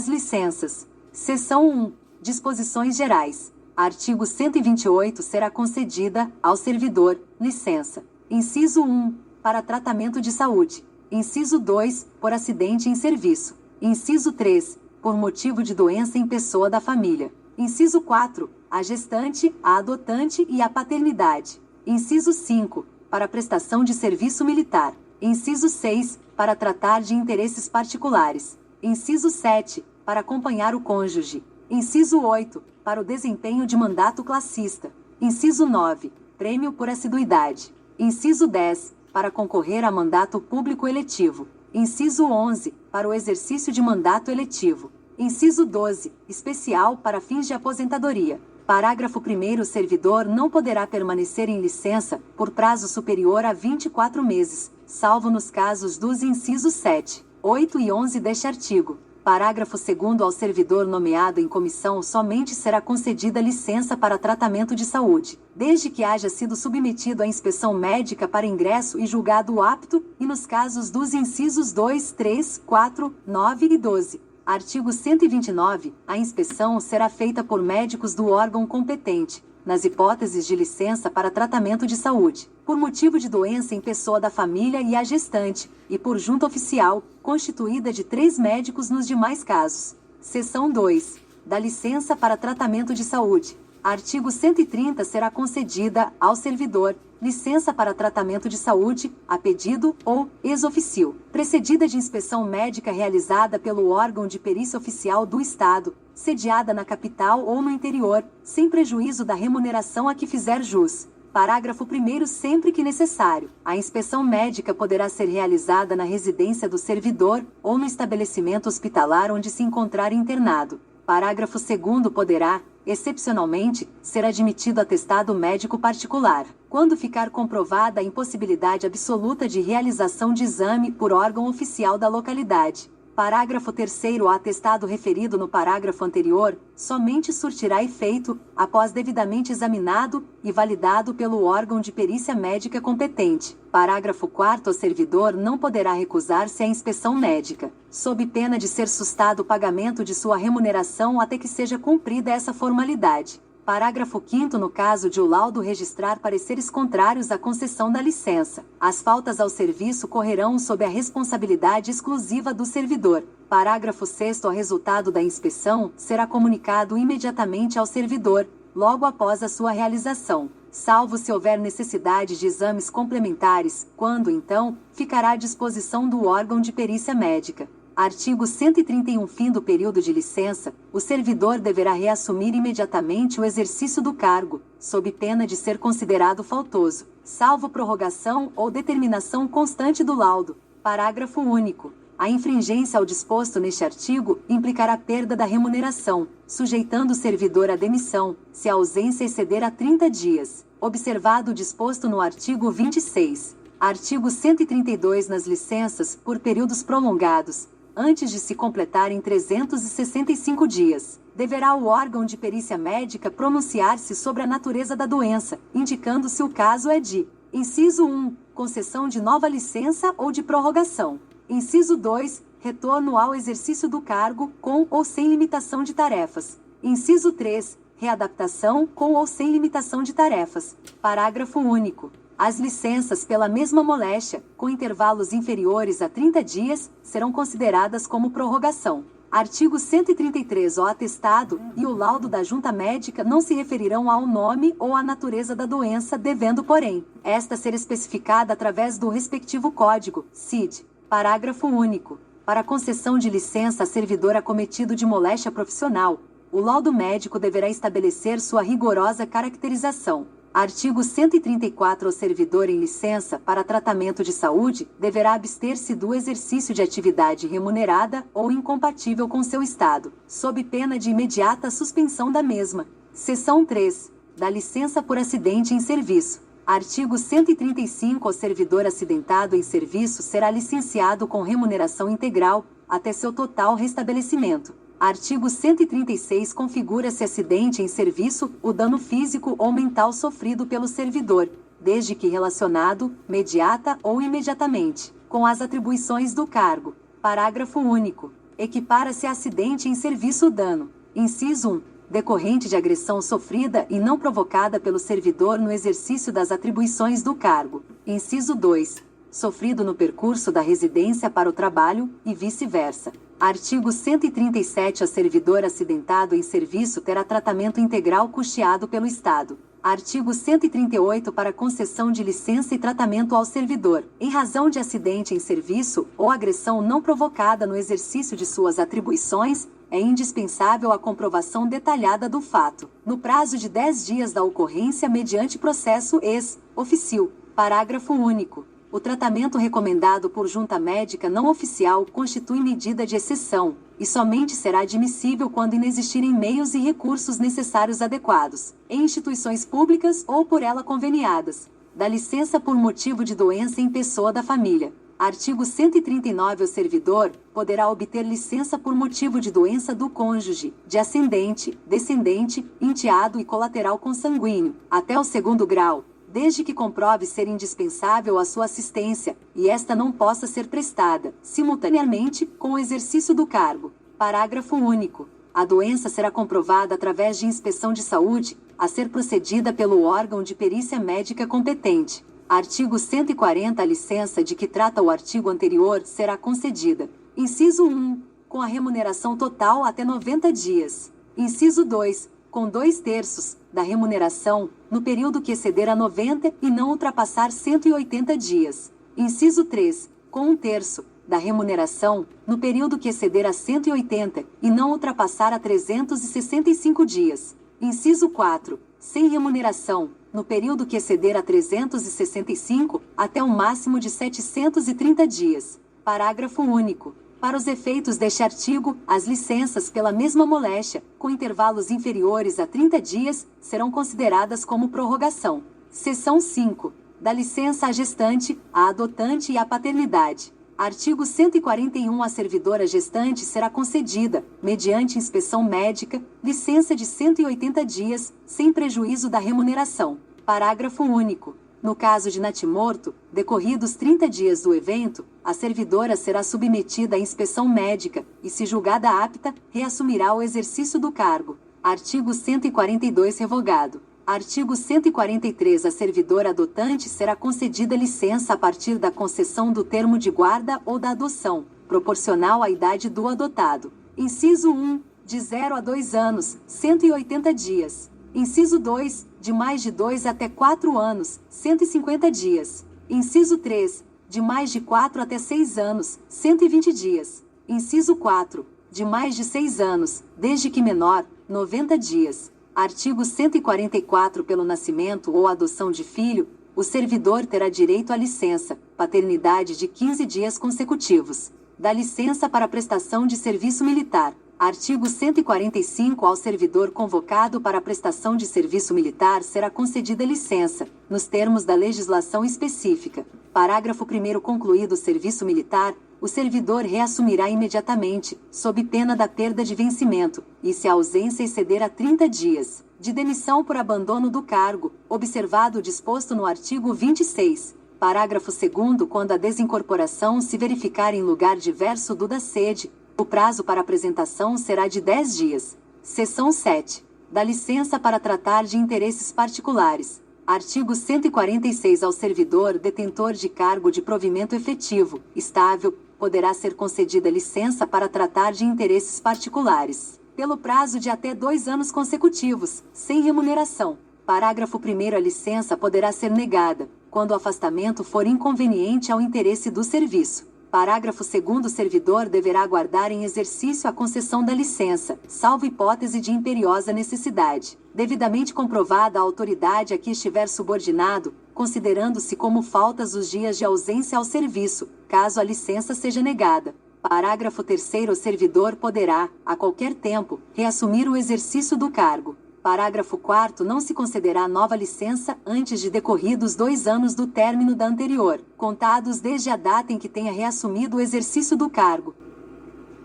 As licenças. Seção 1. Disposições gerais. Artigo 128 será concedida, ao servidor, licença. Inciso 1. Para tratamento de saúde. Inciso 2. Por acidente em serviço. Inciso 3. Por motivo de doença em pessoa da família. Inciso 4. A gestante, a adotante e a paternidade. Inciso 5. Para prestação de serviço militar. Inciso 6. Para tratar de interesses particulares. Inciso 7. Para acompanhar o cônjuge. Inciso 8. Para o desempenho de mandato classista. Inciso 9. Prêmio por assiduidade. Inciso 10. Para concorrer a mandato público eletivo. Inciso 11. Para o exercício de mandato eletivo. Inciso 12. Especial para fins de aposentadoria. Parágrafo 1º. O servidor não poderá permanecer em licença por prazo superior a 24 meses, salvo nos casos dos incisos 7, 8 e 11 deste artigo. Parágrafo 2º. Ao servidor nomeado em comissão somente será concedida licença para tratamento de saúde, desde que haja sido submetido à inspeção médica para ingresso e julgado apto, e nos casos dos incisos 2, 3, 4, 9 e 12. Artigo 129. A inspeção será feita por médicos do órgão competente, nas hipóteses de licença para tratamento de saúde, por motivo de doença em pessoa da família e a gestante, e por junta oficial, constituída de 3 médicos nos demais casos. Seção 2. Da licença para tratamento de saúde. Artigo 130. Será concedida, ao servidor, licença para tratamento de saúde, a pedido ou ex officio, precedida de inspeção médica realizada pelo órgão de perícia oficial do Estado, sediada na capital ou no interior, sem prejuízo da remuneração a que fizer jus. Parágrafo 1º. Sempre que necessário, a inspeção médica poderá ser realizada na residência do servidor ou no estabelecimento hospitalar onde se encontrar internado. Parágrafo 2º. Poderá, excepcionalmente, ser admitido atestado médico particular, quando ficar comprovada a impossibilidade absoluta de realização de exame por órgão oficial da localidade. Parágrafo 3º. O atestado referido no parágrafo anterior somente surtirá efeito após devidamente examinado e validado pelo órgão de perícia médica competente. Parágrafo 4º. O servidor não poderá recusar-se à inspeção médica, sob pena de ser sustado o pagamento de sua remuneração até que seja cumprida essa formalidade. Parágrafo 5º. No caso de o laudo registrar pareceres contrários à concessão da licença, as faltas ao serviço correrão sob a responsabilidade exclusiva do servidor. Parágrafo 6º. O resultado da inspeção será comunicado imediatamente ao servidor, logo após a sua realização, salvo se houver necessidade de exames complementares, quando, então, ficará à disposição do órgão de perícia médica. Artigo 131. Fim do período de licença, o servidor deverá reassumir imediatamente o exercício do cargo, sob pena de ser considerado faltoso, salvo prorrogação ou determinação constante do laudo. Parágrafo único. A infringência ao disposto neste artigo implicará perda da remuneração, sujeitando o servidor à demissão, se a ausência exceder a 30 dias, observado o disposto no artigo 26. Artigo 132. Nas licenças, por períodos prolongados, antes de se completarem 365 dias, deverá o órgão de perícia médica pronunciar-se sobre a natureza da doença, indicando se o caso é de: inciso 1, concessão de nova licença ou de prorrogação; inciso 2, retorno ao exercício do cargo, com ou sem limitação de tarefas; inciso 3, readaptação, com ou sem limitação de tarefas. Parágrafo único. As licenças pela mesma moléstia, com intervalos inferiores a 30 dias, serão consideradas como prorrogação. Artigo 133. O atestado e o laudo da junta médica não se referirão ao nome ou à natureza da doença, devendo, porém, esta ser especificada através do respectivo código, CID. Parágrafo único. Para concessão de licença a servidor acometido de moléstia profissional, o laudo médico deverá estabelecer sua rigorosa caracterização. Artigo 134. O servidor em licença para tratamento de saúde deverá abster-se do exercício de atividade remunerada ou incompatível com seu estado, sob pena de imediata suspensão da mesma. Seção 3. Da licença por acidente em serviço. Artigo 135. O servidor acidentado em serviço será licenciado com remuneração integral, até seu total restabelecimento. Artigo 136. Configura-se acidente em serviço o dano físico ou mental sofrido pelo servidor, desde que relacionado, mediata ou imediatamente, com as atribuições do cargo. Parágrafo único. Equipara-se a acidente em serviço o dano. Inciso 1. Decorrente de agressão sofrida e não provocada pelo servidor no exercício das atribuições do cargo. Inciso 2. Sofrido no percurso da residência para o trabalho, e vice-versa. Artigo 137. A servidor acidentado em serviço terá tratamento integral custeado pelo Estado. Artigo 138. Para concessão de licença e tratamento ao servidor, em razão de acidente em serviço ou agressão não provocada no exercício de suas atribuições, é indispensável a comprovação detalhada do fato, no prazo de 10 dias da ocorrência mediante processo ex-officio. Parágrafo único. O tratamento recomendado por junta médica não oficial constitui medida de exceção, e somente será admissível quando inexistirem meios e recursos necessários adequados, em instituições públicas ou por ela conveniadas. Da licença por motivo de doença em pessoa da família. Artigo 139. O servidor poderá obter licença por motivo de doença do cônjuge, de ascendente, descendente, enteado e colateral consanguíneo, até o 2º grau, desde que comprove ser indispensável a sua assistência, e esta não possa ser prestada, simultaneamente, com o exercício do cargo. Parágrafo único. A doença será comprovada através de inspeção de saúde, a ser procedida pelo órgão de perícia médica competente. Artigo 140. A licença de que trata o artigo anterior será concedida. Inciso 1. Com a remuneração total até 90 dias. Inciso 2. Com 2/3 da remuneração, no período que exceder a 90 e não ultrapassar 180 dias. Inciso 3. Com 1/3 da remuneração, no período que exceder a 180 e não ultrapassar a 365 dias. Inciso 4. Sem remuneração, no período que exceder a 365, até um máximo de 730 dias. Parágrafo único. Para os efeitos deste artigo, as licenças pela mesma moléstia, com intervalos inferiores a 30 dias, serão consideradas como prorrogação. Seção 5. Da licença à gestante, à adotante e à paternidade. Artigo 141. A servidora gestante será concedida, mediante inspeção médica, licença de 180 dias, sem prejuízo da remuneração. Parágrafo único. No caso de natimorto, decorridos 30 dias do evento, a servidora será submetida à inspeção médica e, se julgada apta, reassumirá o exercício do cargo. Artigo 142 revogado. Artigo 143. A servidora adotante será concedida licença a partir da concessão do termo de guarda ou da adoção, proporcional à idade do adotado. Inciso 1. De 0 a 2 anos, 180 dias. Inciso 2. De mais de 2 até 4 anos, 150 dias. Inciso 3. De mais de 4 até 6 anos, 120 dias. Inciso 4. De mais de 6 anos, desde que menor, 90 dias. Artigo 144. Pelo nascimento ou adoção de filho, o servidor terá direito à licença, paternidade de 15 dias consecutivos. Da licença para prestação de serviço militar. Artigo 145. Ao servidor convocado para a prestação de serviço militar será concedida licença, nos termos da legislação específica. Parágrafo 1º. Concluído o serviço militar, o servidor reassumirá imediatamente, sob pena da perda de vencimento, e se a ausência exceder a 30 dias, de demissão por abandono do cargo, observado o disposto no artigo 26. Parágrafo 2º. Quando a desincorporação se verificar em lugar diverso do da sede, o prazo para apresentação será de 10 dias. Seção 7. Da licença para tratar de interesses particulares. Artigo 146. Ao servidor detentor de cargo de provimento efetivo, estável, poderá ser concedida licença para tratar de interesses particulares, pelo prazo de até 2 anos consecutivos, sem remuneração. Parágrafo 1º. A licença poderá ser negada, quando o afastamento for inconveniente ao interesse do serviço. Parágrafo 2º. O servidor deverá aguardar em exercício a concessão da licença, salvo hipótese de imperiosa necessidade, devidamente comprovada a autoridade a que estiver subordinado, considerando-se como faltas os dias de ausência ao serviço, caso a licença seja negada. Parágrafo 3º. O servidor poderá, a qualquer tempo, reassumir o exercício do cargo. Parágrafo 4º. Não se concederá nova licença antes de decorridos 2 anos do término da anterior, contados desde a data em que tenha reassumido o exercício do cargo.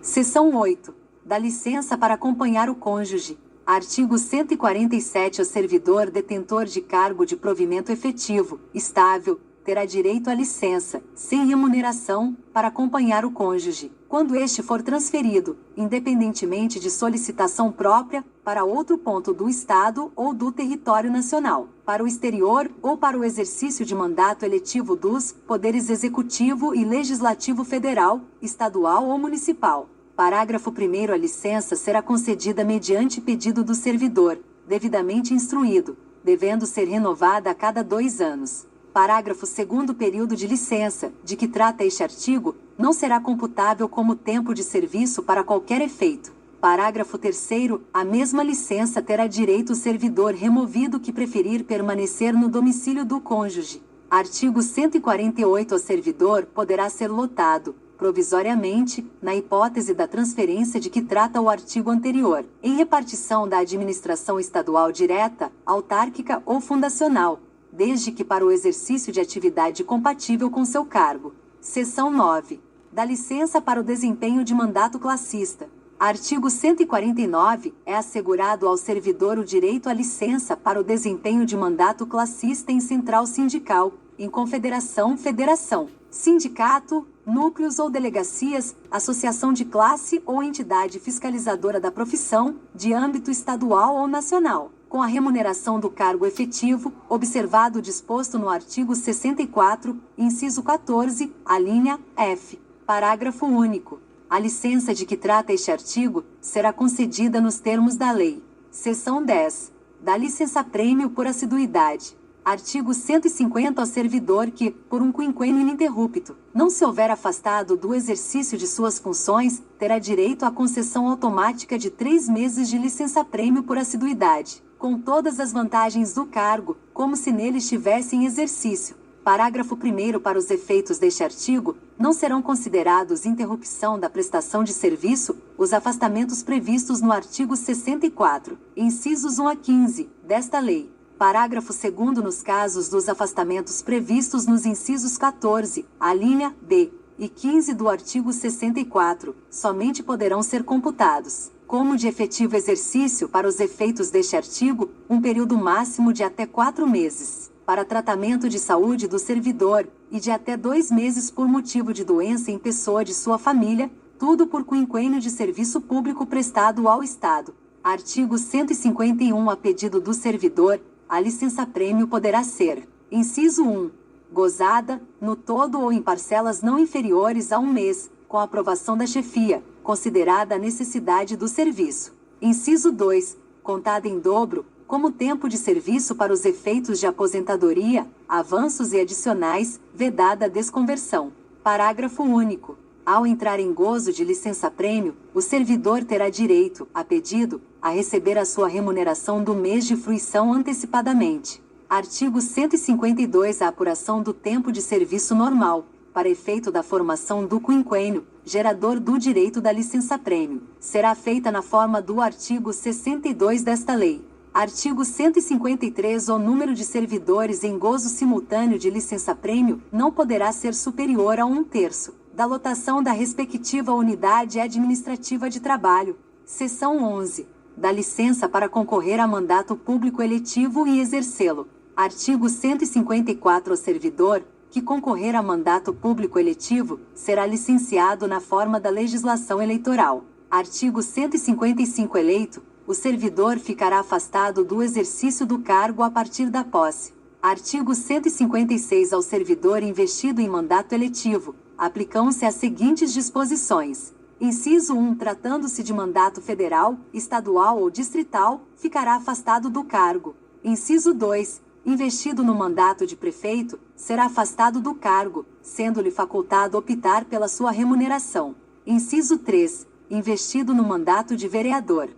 Seção 8. Da licença para acompanhar o cônjuge. Artigo 147. O servidor detentor de cargo de provimento efetivo, estável, terá direito à licença, sem remuneração, para acompanhar o cônjuge, quando este for transferido, independentemente de solicitação própria, para outro ponto do Estado ou do território nacional, para o exterior ou para o exercício de mandato eletivo dos poderes executivo e legislativo federal, estadual ou municipal. Parágrafo 1º. A licença será concedida mediante pedido do servidor, devidamente instruído, devendo ser renovada a cada 2 anos. Parágrafo 2º. Período de licença, de que trata este artigo, não será computável como tempo de serviço para qualquer efeito. Parágrafo 3º. A mesma licença terá direito o servidor removido que preferir permanecer no domicílio do cônjuge. Artigo 148. O servidor poderá ser lotado, provisoriamente, na hipótese da transferência de que trata o artigo anterior, em repartição da administração estadual direta, autárquica ou fundacional, desde que para o exercício de atividade compatível com seu cargo. Seção 9. Da licença para o desempenho de mandato classista. Artigo 149. É assegurado ao servidor o direito à licença para o desempenho de mandato classista em central sindical, em confederação, federação, sindicato, núcleos ou delegacias, associação de classe ou entidade fiscalizadora da profissão, de âmbito estadual ou nacional, com a remuneração do cargo efetivo, observado o disposto no artigo 64, inciso 14, alínea F. Parágrafo único. A licença de que trata este artigo será concedida nos termos da lei. Seção 10. Da licença-prêmio por assiduidade. Artigo 150. Ao servidor que, por um quinquênio ininterrupto, não se houver afastado do exercício de suas funções, terá direito à concessão automática de 3 meses de licença-prêmio por assiduidade, com todas as vantagens do cargo, como se nele estivesse em exercício. Parágrafo 1º. Para os efeitos deste artigo, não serão considerados interrupção da prestação de serviço os afastamentos previstos no artigo 64, incisos 1 a 15, desta lei. Parágrafo 2º. Nos casos dos afastamentos previstos nos incisos 14, alínea B e 15 do artigo 64, somente poderão ser computados, como de efetivo exercício para os efeitos deste artigo, um período máximo de até 4 meses, para tratamento de saúde do servidor, e de até 2 meses por motivo de doença em pessoa de sua família, tudo por quinquênio de serviço público prestado ao Estado. Artigo 151. A pedido do servidor, a licença-prêmio poderá ser: inciso 1. Gozada, no todo ou em parcelas não inferiores a 1 mês, com a aprovação da chefia, considerada a necessidade do serviço. Inciso 2. Contada em dobro, como tempo de serviço para os efeitos de aposentadoria, avanços e adicionais, vedada a desconversão. Parágrafo único. Ao entrar em gozo de licença-prêmio, o servidor terá direito, a pedido, a receber a sua remuneração do mês de fruição antecipadamente. Artigo 152. A apuração do tempo de serviço normal, para efeito da formação do quinquênio, gerador do direito da licença-prêmio, será feita na forma do artigo 62 desta lei. Artigo 153. O número de servidores em gozo simultâneo de licença-prêmio não poderá ser superior a 1/3 da lotação da respectiva unidade administrativa de trabalho. Seção 11. Da licença para concorrer a mandato público eletivo e exercê-lo. Artigo 154. O servidor que concorrer a mandato público eletivo será licenciado na forma da legislação eleitoral. Artigo 155. Eleito, o servidor ficará afastado do exercício do cargo a partir da posse. Artigo 156. Ao servidor investido em mandato eletivo, aplicam-se as seguintes disposições. Inciso 1. Tratando-se de mandato federal, estadual ou distrital, ficará afastado do cargo. Inciso 2. Investido no mandato de prefeito, será afastado do cargo, sendo-lhe facultado optar pela sua remuneração. Inciso 3. Investido no mandato de vereador,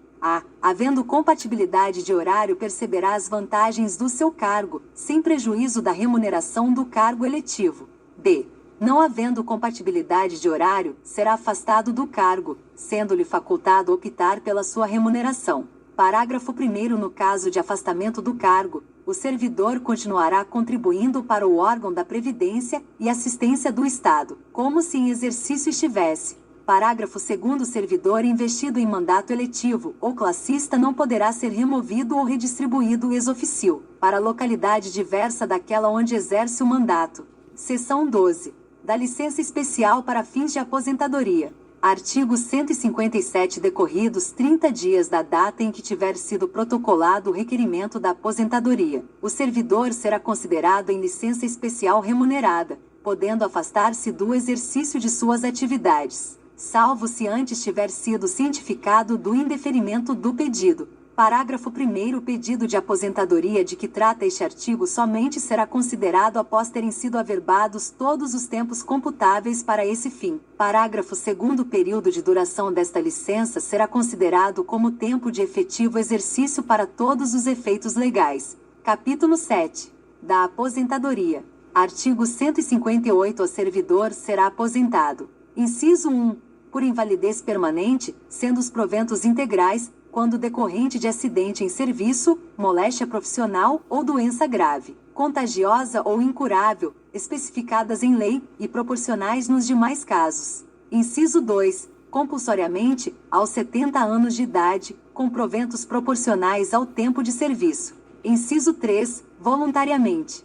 havendo compatibilidade de horário, perceberá as vantagens do seu cargo, sem prejuízo da remuneração do cargo eletivo. B. Não havendo compatibilidade de horário, será afastado do cargo, sendo-lhe facultado optar pela sua remuneração. Parágrafo 1º. No caso de afastamento do cargo, o servidor continuará contribuindo para o órgão da Previdência e Assistência do Estado, como se em exercício estivesse. Parágrafo 2º. O servidor investido em mandato eletivo ou classista não poderá ser removido ou redistribuído ex officio para localidade diversa daquela onde exerce o mandato. Seção 12. Da licença especial para fins de aposentadoria. Artigo 157. Decorridos 30 dias da data em que tiver sido protocolado o requerimento da aposentadoria, o servidor será considerado em licença especial remunerada, podendo afastar-se do exercício de suas atividades, salvo se antes tiver sido cientificado do indeferimento do pedido. Parágrafo 1º. O pedido de aposentadoria de que trata este artigo somente será considerado após terem sido averbados todos os tempos computáveis para esse fim. Parágrafo 2º. O período de duração desta licença será considerado como tempo de efetivo exercício para todos os efeitos legais. Capítulo 7. Da aposentadoria. Artigo 158. O servidor será aposentado. Inciso 1. Por invalidez permanente, sendo os proventos integrais, quando decorrente de acidente em serviço, moléstia profissional ou doença grave, contagiosa ou incurável, especificadas em lei e proporcionais nos demais casos. Inciso 2. Compulsoriamente, aos 70 anos de idade, com proventos proporcionais ao tempo de serviço. Inciso 3. Voluntariamente.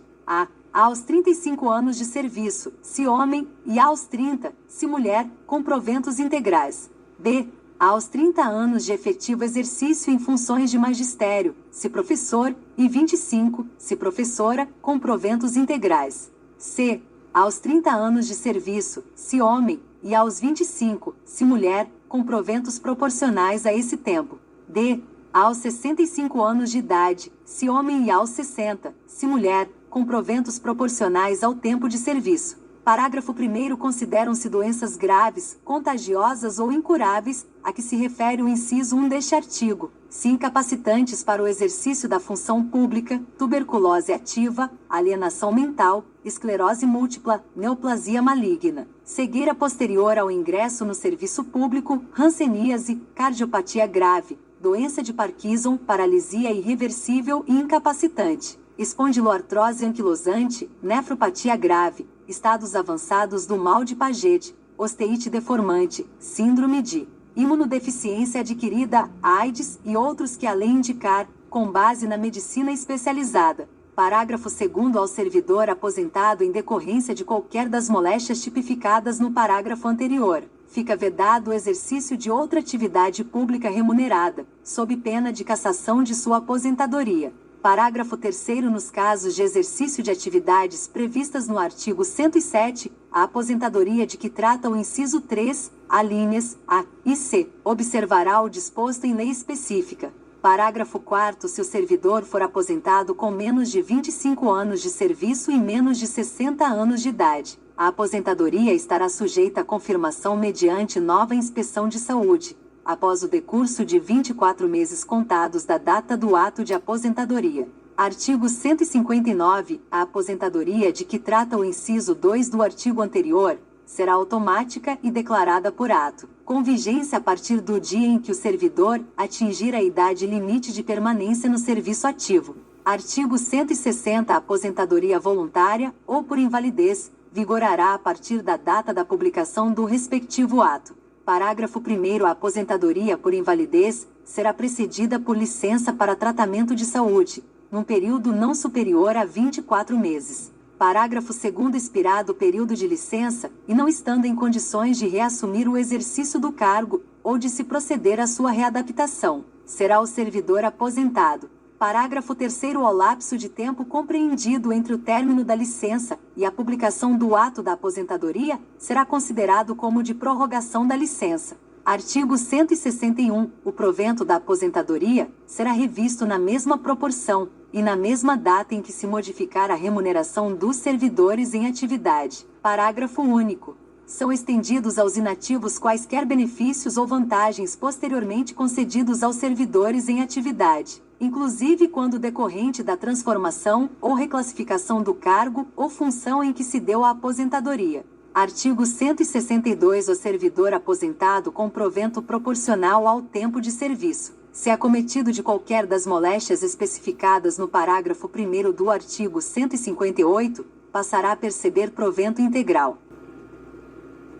Aos 35 anos de serviço, se homem, e aos 30, se mulher, com proventos integrais. B. Aos 30 anos de efetivo exercício em funções de magistério, se professor, e 25, se professora, com proventos integrais. C. Aos 30 anos de serviço, se homem, e aos 25, se mulher, com proventos proporcionais a esse tempo. D. Aos 65 anos de idade, se homem, e aos 60, se mulher, com proventos proporcionais ao tempo de serviço. Parágrafo 1º. Consideram-se doenças graves, contagiosas ou incuráveis, a que se refere o inciso 1 deste artigo, se incapacitantes para o exercício da função pública, tuberculose ativa, alienação mental, esclerose múltipla, neoplasia maligna, cegueira posterior ao ingresso no serviço público, hanseníase, cardiopatia grave, doença de Parkinson, paralisia irreversível e incapacitante, espondiloartrose anquilosante, nefropatia grave, estados avançados do mal de Paget, osteite deformante, síndrome de imunodeficiência adquirida, AIDS e outros que a lei indicar, com base na medicina especializada. Parágrafo 2º. Ao servidor aposentado em decorrência de qualquer das moléstias tipificadas no parágrafo anterior, fica vedado o exercício de outra atividade pública remunerada, sob pena de cassação de sua aposentadoria. Parágrafo 3º. Nos casos de exercício de atividades previstas no artigo 107, a aposentadoria de que trata o inciso 3, alíneas A e C, observará o disposto em lei específica. Parágrafo 4º. Se o servidor for aposentado com menos de 25 anos de serviço e menos de 60 anos de idade, a aposentadoria estará sujeita à confirmação mediante nova inspeção de saúde, após o decurso de 24 meses contados da data do ato de aposentadoria. Artigo 159. A aposentadoria de que trata o inciso 2 do artigo anterior será automática e declarada por ato, com vigência a partir do dia em que o servidor atingir a idade limite de permanência no serviço ativo. Artigo 160. A aposentadoria voluntária, ou por invalidez, vigorará a partir da data da publicação do respectivo ato. Parágrafo 1º. A aposentadoria por invalidez será precedida por licença para tratamento de saúde, num período não superior a 24 meses. Parágrafo 2º. Expirado o período de licença, e não estando em condições de reassumir o exercício do cargo, ou de se proceder à sua readaptação, será o servidor aposentado. Parágrafo 3º. Ao lapso de tempo compreendido entre o término da licença e a publicação do ato da aposentadoria, será considerado como de prorrogação da licença. Artigo 161. O provento da aposentadoria será revisto na mesma proporção e na mesma data em que se modificar a remuneração dos servidores em atividade. Parágrafo único. São estendidos aos inativos quaisquer benefícios ou vantagens posteriormente concedidos aos servidores em atividade, inclusive quando decorrente da transformação ou reclassificação do cargo ou função em que se deu a aposentadoria. Artigo 162. O servidor aposentado com provento proporcional ao tempo de serviço, se acometido de qualquer das moléstias especificadas no parágrafo 1º do artigo 158, passará a perceber provento integral.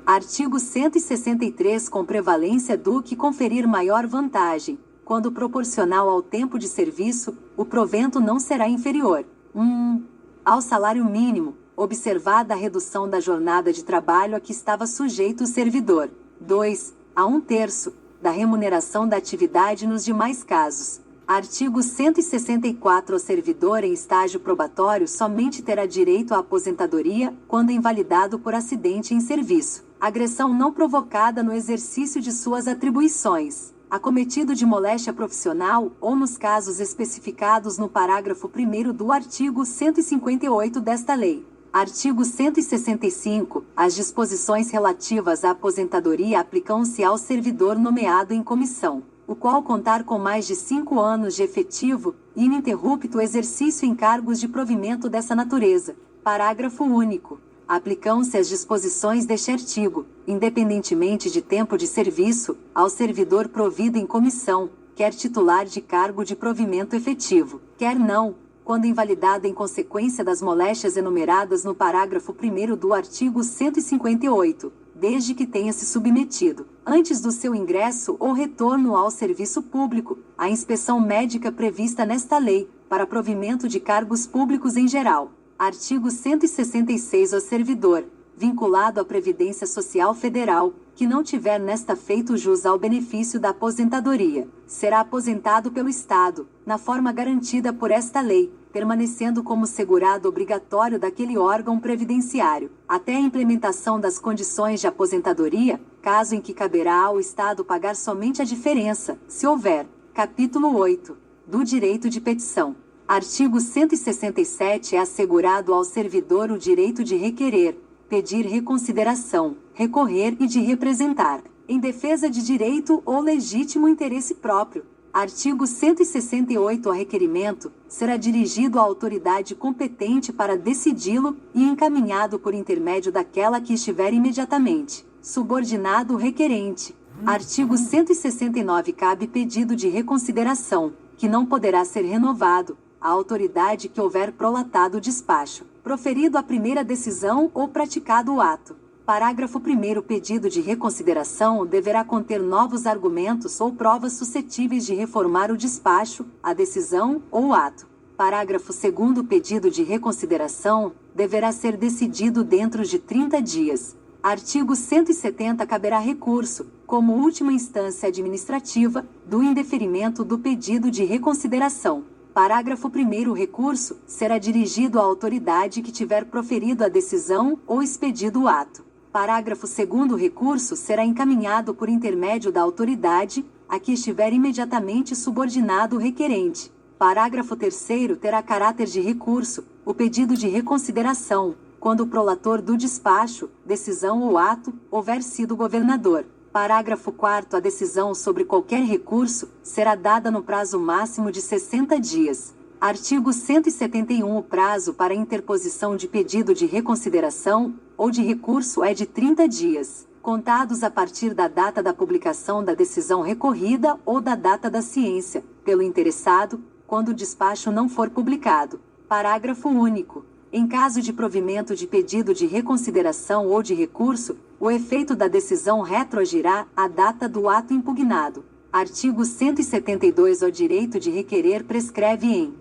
Artigo 163. Com prevalência do que conferir maior vantagem, quando proporcional ao tempo de serviço, o provento não será inferior: 1. Ao salário mínimo, observada a redução da jornada de trabalho a que estava sujeito o servidor. 2. A 1/3 da remuneração da atividade nos demais casos. Artigo 164. O servidor em estágio probatório somente terá direito à aposentadoria quando invalidado por acidente em serviço, agressão não provocada no exercício de suas atribuições, acometido de moléstia profissional ou nos casos especificados no parágrafo 1º do artigo 158 desta lei. Artigo 165. As disposições relativas à aposentadoria aplicam-se ao servidor nomeado em comissão, o qual contar com mais de 5 anos de efetivo e ininterrupto exercício em cargos de provimento dessa natureza. Parágrafo único. Aplicam-se as disposições deste artigo, independentemente de tempo de serviço, ao servidor provido em comissão, quer titular de cargo de provimento efetivo, quer não, quando invalidado em consequência das moléstias enumeradas no parágrafo 1º do artigo 158, desde que tenha se submetido, antes do seu ingresso ou retorno ao serviço público, à inspeção médica prevista nesta lei, para provimento de cargos públicos em geral. Artigo 166. O servidor, vinculado à Previdência Social Federal, que não tiver nesta feito jus ao benefício da aposentadoria, será aposentado pelo Estado, na forma garantida por esta lei, permanecendo como segurado obrigatório daquele órgão previdenciário, até a implementação das condições de aposentadoria, caso em que caberá ao Estado pagar somente a diferença, se houver. Capítulo 8. Do direito de petição. Artigo 167. É assegurado ao servidor o direito de requerer, pedir reconsideração, recorrer e de representar, em defesa de direito ou legítimo interesse próprio. Artigo 168. O requerimento será dirigido à autoridade competente para decidi-lo e encaminhado por intermédio daquela que estiver imediatamente subordinado o requerente. Artigo 169. Cabe pedido de reconsideração, que não poderá ser renovado, à autoridade que houver prolatado o despacho, proferido a primeira decisão ou praticado o ato. Parágrafo 1º. O pedido de reconsideração deverá conter novos argumentos ou provas suscetíveis de reformar o despacho, a decisão ou o ato. Parágrafo 2º. O pedido de reconsideração deverá ser decidido dentro de 30 dias. Artigo 170. Caberá recurso, como última instância administrativa, do indeferimento do pedido de reconsideração. Parágrafo 1º. O recurso será dirigido à autoridade que tiver proferido a decisão ou expedido o ato. Parágrafo 2º. O recurso será encaminhado por intermédio da autoridade a que estiver imediatamente subordinado o requerente. Parágrafo 3º. Terá caráter de recurso o pedido de reconsideração, quando o prolator do despacho, decisão ou ato houver sido governador. Parágrafo 4º. A decisão sobre qualquer recurso será dada no prazo máximo de 60 dias. Artigo 171. O prazo para interposição de pedido de reconsideração ou de recurso é de 30 dias, contados a partir da data da publicação da decisão recorrida ou da data da ciência, pelo interessado, quando o despacho não for publicado. Parágrafo único. Em caso de provimento de pedido de reconsideração ou de recurso, o efeito da decisão retroagirá à data do ato impugnado. Artigo 172. O direito de requerer prescreve em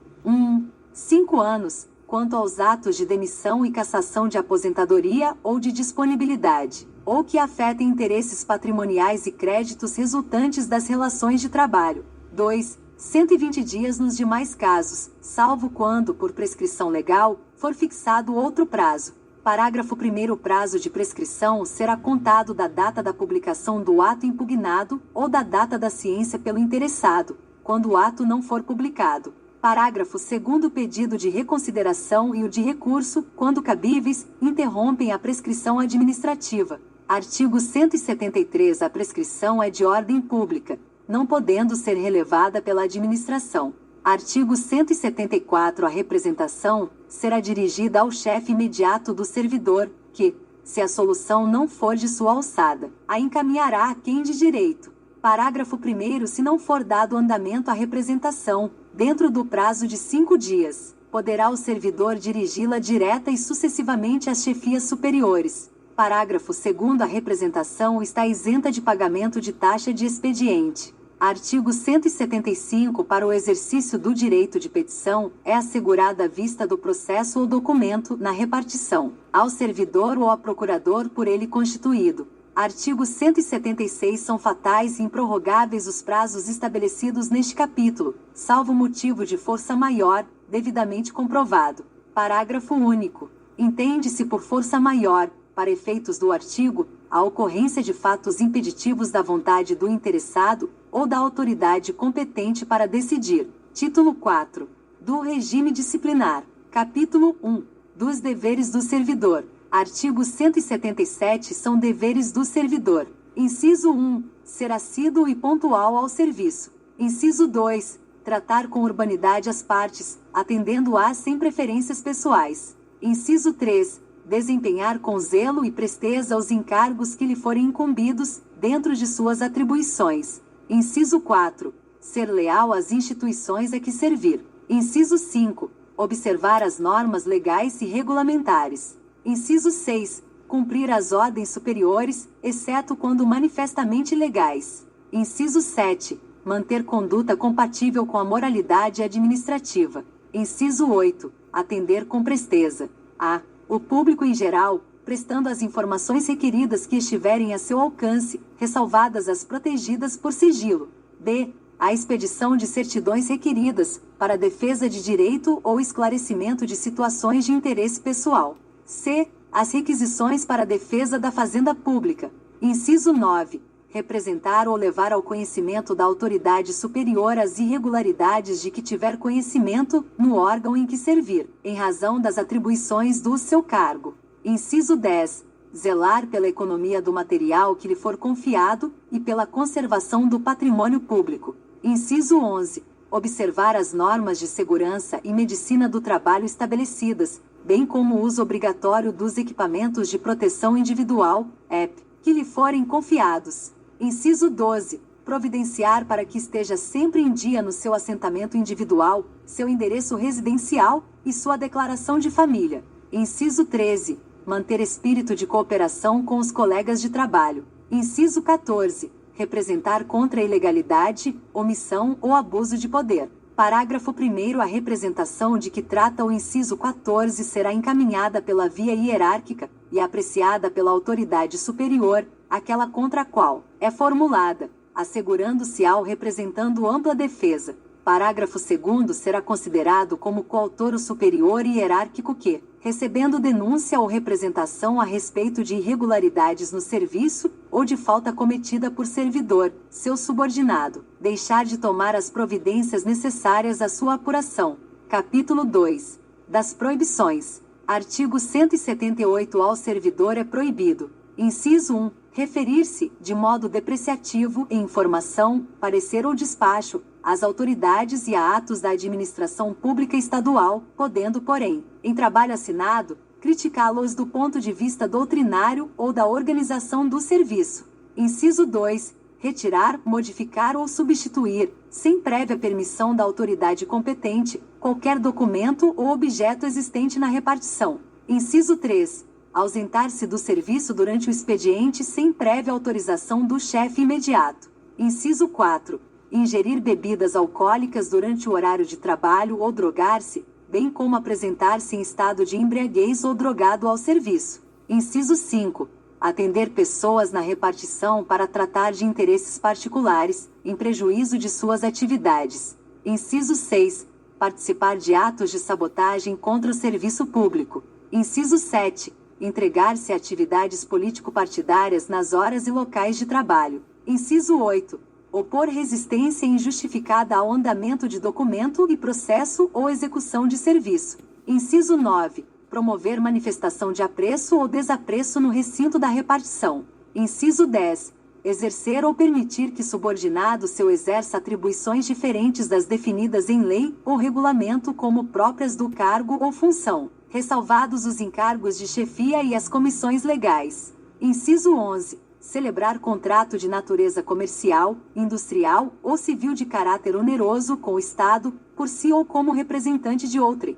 5 anos, quanto aos atos de demissão e cassação de aposentadoria ou de disponibilidade, ou que afetem interesses patrimoniais e créditos resultantes das relações de trabalho. 2. 120 dias nos demais casos, salvo quando, por prescrição legal, for fixado outro prazo. Parágrafo 1º. O prazo de prescrição será contado da data da publicação do ato impugnado ou da data da ciência pelo interessado, quando o ato não for publicado. Parágrafo 2º. O pedido de reconsideração e o de recurso, quando cabíveis, interrompem a prescrição administrativa. Artigo 173. A prescrição é de ordem pública, não podendo ser relevada pela administração. Artigo 174. A representação será dirigida ao chefe imediato do servidor, que, se a solução não for de sua alçada, a encaminhará a quem de direito. Parágrafo 1º. Se não for dado andamento à representação, dentro do prazo de 5 dias, poderá o servidor dirigi-la direta e sucessivamente às chefias superiores. Parágrafo 2º. A representação está isenta de pagamento de taxa de expediente. Artigo 175. Para o exercício do direito de petição, é assegurada a vista do processo ou documento, na repartição, ao servidor ou ao procurador por ele constituído. Artigo 176. São fatais e improrrogáveis os prazos estabelecidos neste capítulo, salvo motivo de força maior, devidamente comprovado. Parágrafo único. Entende-se por força maior, para efeitos do artigo, a ocorrência de fatos impeditivos da vontade do interessado ou da autoridade competente para decidir. Título 4. Do regime disciplinar. Capítulo 1. Dos deveres do servidor. Artigo 177. São deveres do servidor. Inciso 1. Ser assíduo e pontual ao serviço. Inciso 2. Tratar com urbanidade as partes, atendendo-as sem preferências pessoais. Inciso 3. Desempenhar com zelo e presteza os encargos que lhe forem incumbidos, dentro de suas atribuições. Inciso 4. Ser leal às instituições a que servir. Inciso 5. Observar as normas legais e regulamentares. Inciso 6. Cumprir as ordens superiores, exceto quando manifestamente legais. Inciso 7. Manter conduta compatível com a moralidade administrativa. Inciso 8. Atender com presteza a o público em geral, prestando as informações requeridas que estiverem a seu alcance, ressalvadas as protegidas por sigilo. B. A expedição de certidões requeridas, para defesa de direito ou esclarecimento de situações de interesse pessoal. C. As requisições para a defesa da fazenda pública. Inciso 9. Representar ou levar ao conhecimento da autoridade superior as irregularidades de que tiver conhecimento, no órgão em que servir, em razão das atribuições do seu cargo. Inciso 10. Zelar pela economia do material que lhe for confiado e pela conservação do patrimônio público. Inciso 11. Observar as normas de segurança e medicina do trabalho estabelecidas, bem como o uso obrigatório dos equipamentos de proteção individual, EP, que lhe forem confiados. Inciso 12. Providenciar para que esteja sempre em dia no seu assentamento individual, seu endereço residencial e sua declaração de família. Inciso 13. Manter espírito de cooperação com os colegas de trabalho. Inciso 14. Representar contra a ilegalidade, omissão ou abuso de poder. Parágrafo 1º. A representação de que trata o inciso 14 será encaminhada pela via hierárquica e apreciada pela autoridade superior, aquela contra a qual é formulada, assegurando-se ao representando ampla defesa. Parágrafo 2º. Será considerado como coautor o superior hierárquico que, recebendo denúncia ou representação a respeito de irregularidades no serviço, ou de falta cometida por servidor, seu subordinado, deixar de tomar as providências necessárias à sua apuração. Capítulo 2. Das proibições. Artigo 178. Ao servidor é proibido. Inciso 1. Referir-se, de modo depreciativo, em informação, parecer ou despacho, às autoridades e a atos da administração pública estadual, podendo, porém, em trabalho assinado, criticá-los do ponto de vista doutrinário ou da organização do serviço. Inciso 2. Retirar, modificar ou substituir, sem prévia permissão da autoridade competente, qualquer documento ou objeto existente na repartição. Inciso 3. Ausentar-se do serviço durante o expediente sem prévia autorização do chefe imediato. Inciso 4. Ingerir bebidas alcoólicas durante o horário de trabalho ou drogar-se, bem como apresentar-se em estado de embriaguez ou drogado ao serviço. Inciso 5. Atender pessoas na repartição para tratar de interesses particulares, em prejuízo de suas atividades. Inciso 6. Participar de atos de sabotagem contra o serviço público. Inciso 7. Entregar-se a atividades político-partidárias nas horas e locais de trabalho. Inciso 8. Opor resistência injustificada ao andamento de documento e processo ou execução de serviço. Inciso 9. Promover manifestação de apreço ou desapreço no recinto da repartição. Inciso 10. Exercer ou permitir que subordinado seu exerça atribuições diferentes das definidas em lei ou regulamento como próprias do cargo ou função, ressalvados os encargos de chefia e as comissões legais. Inciso 11. Celebrar contrato de natureza comercial, industrial ou civil de caráter oneroso com o Estado, por si ou como representante de outrem.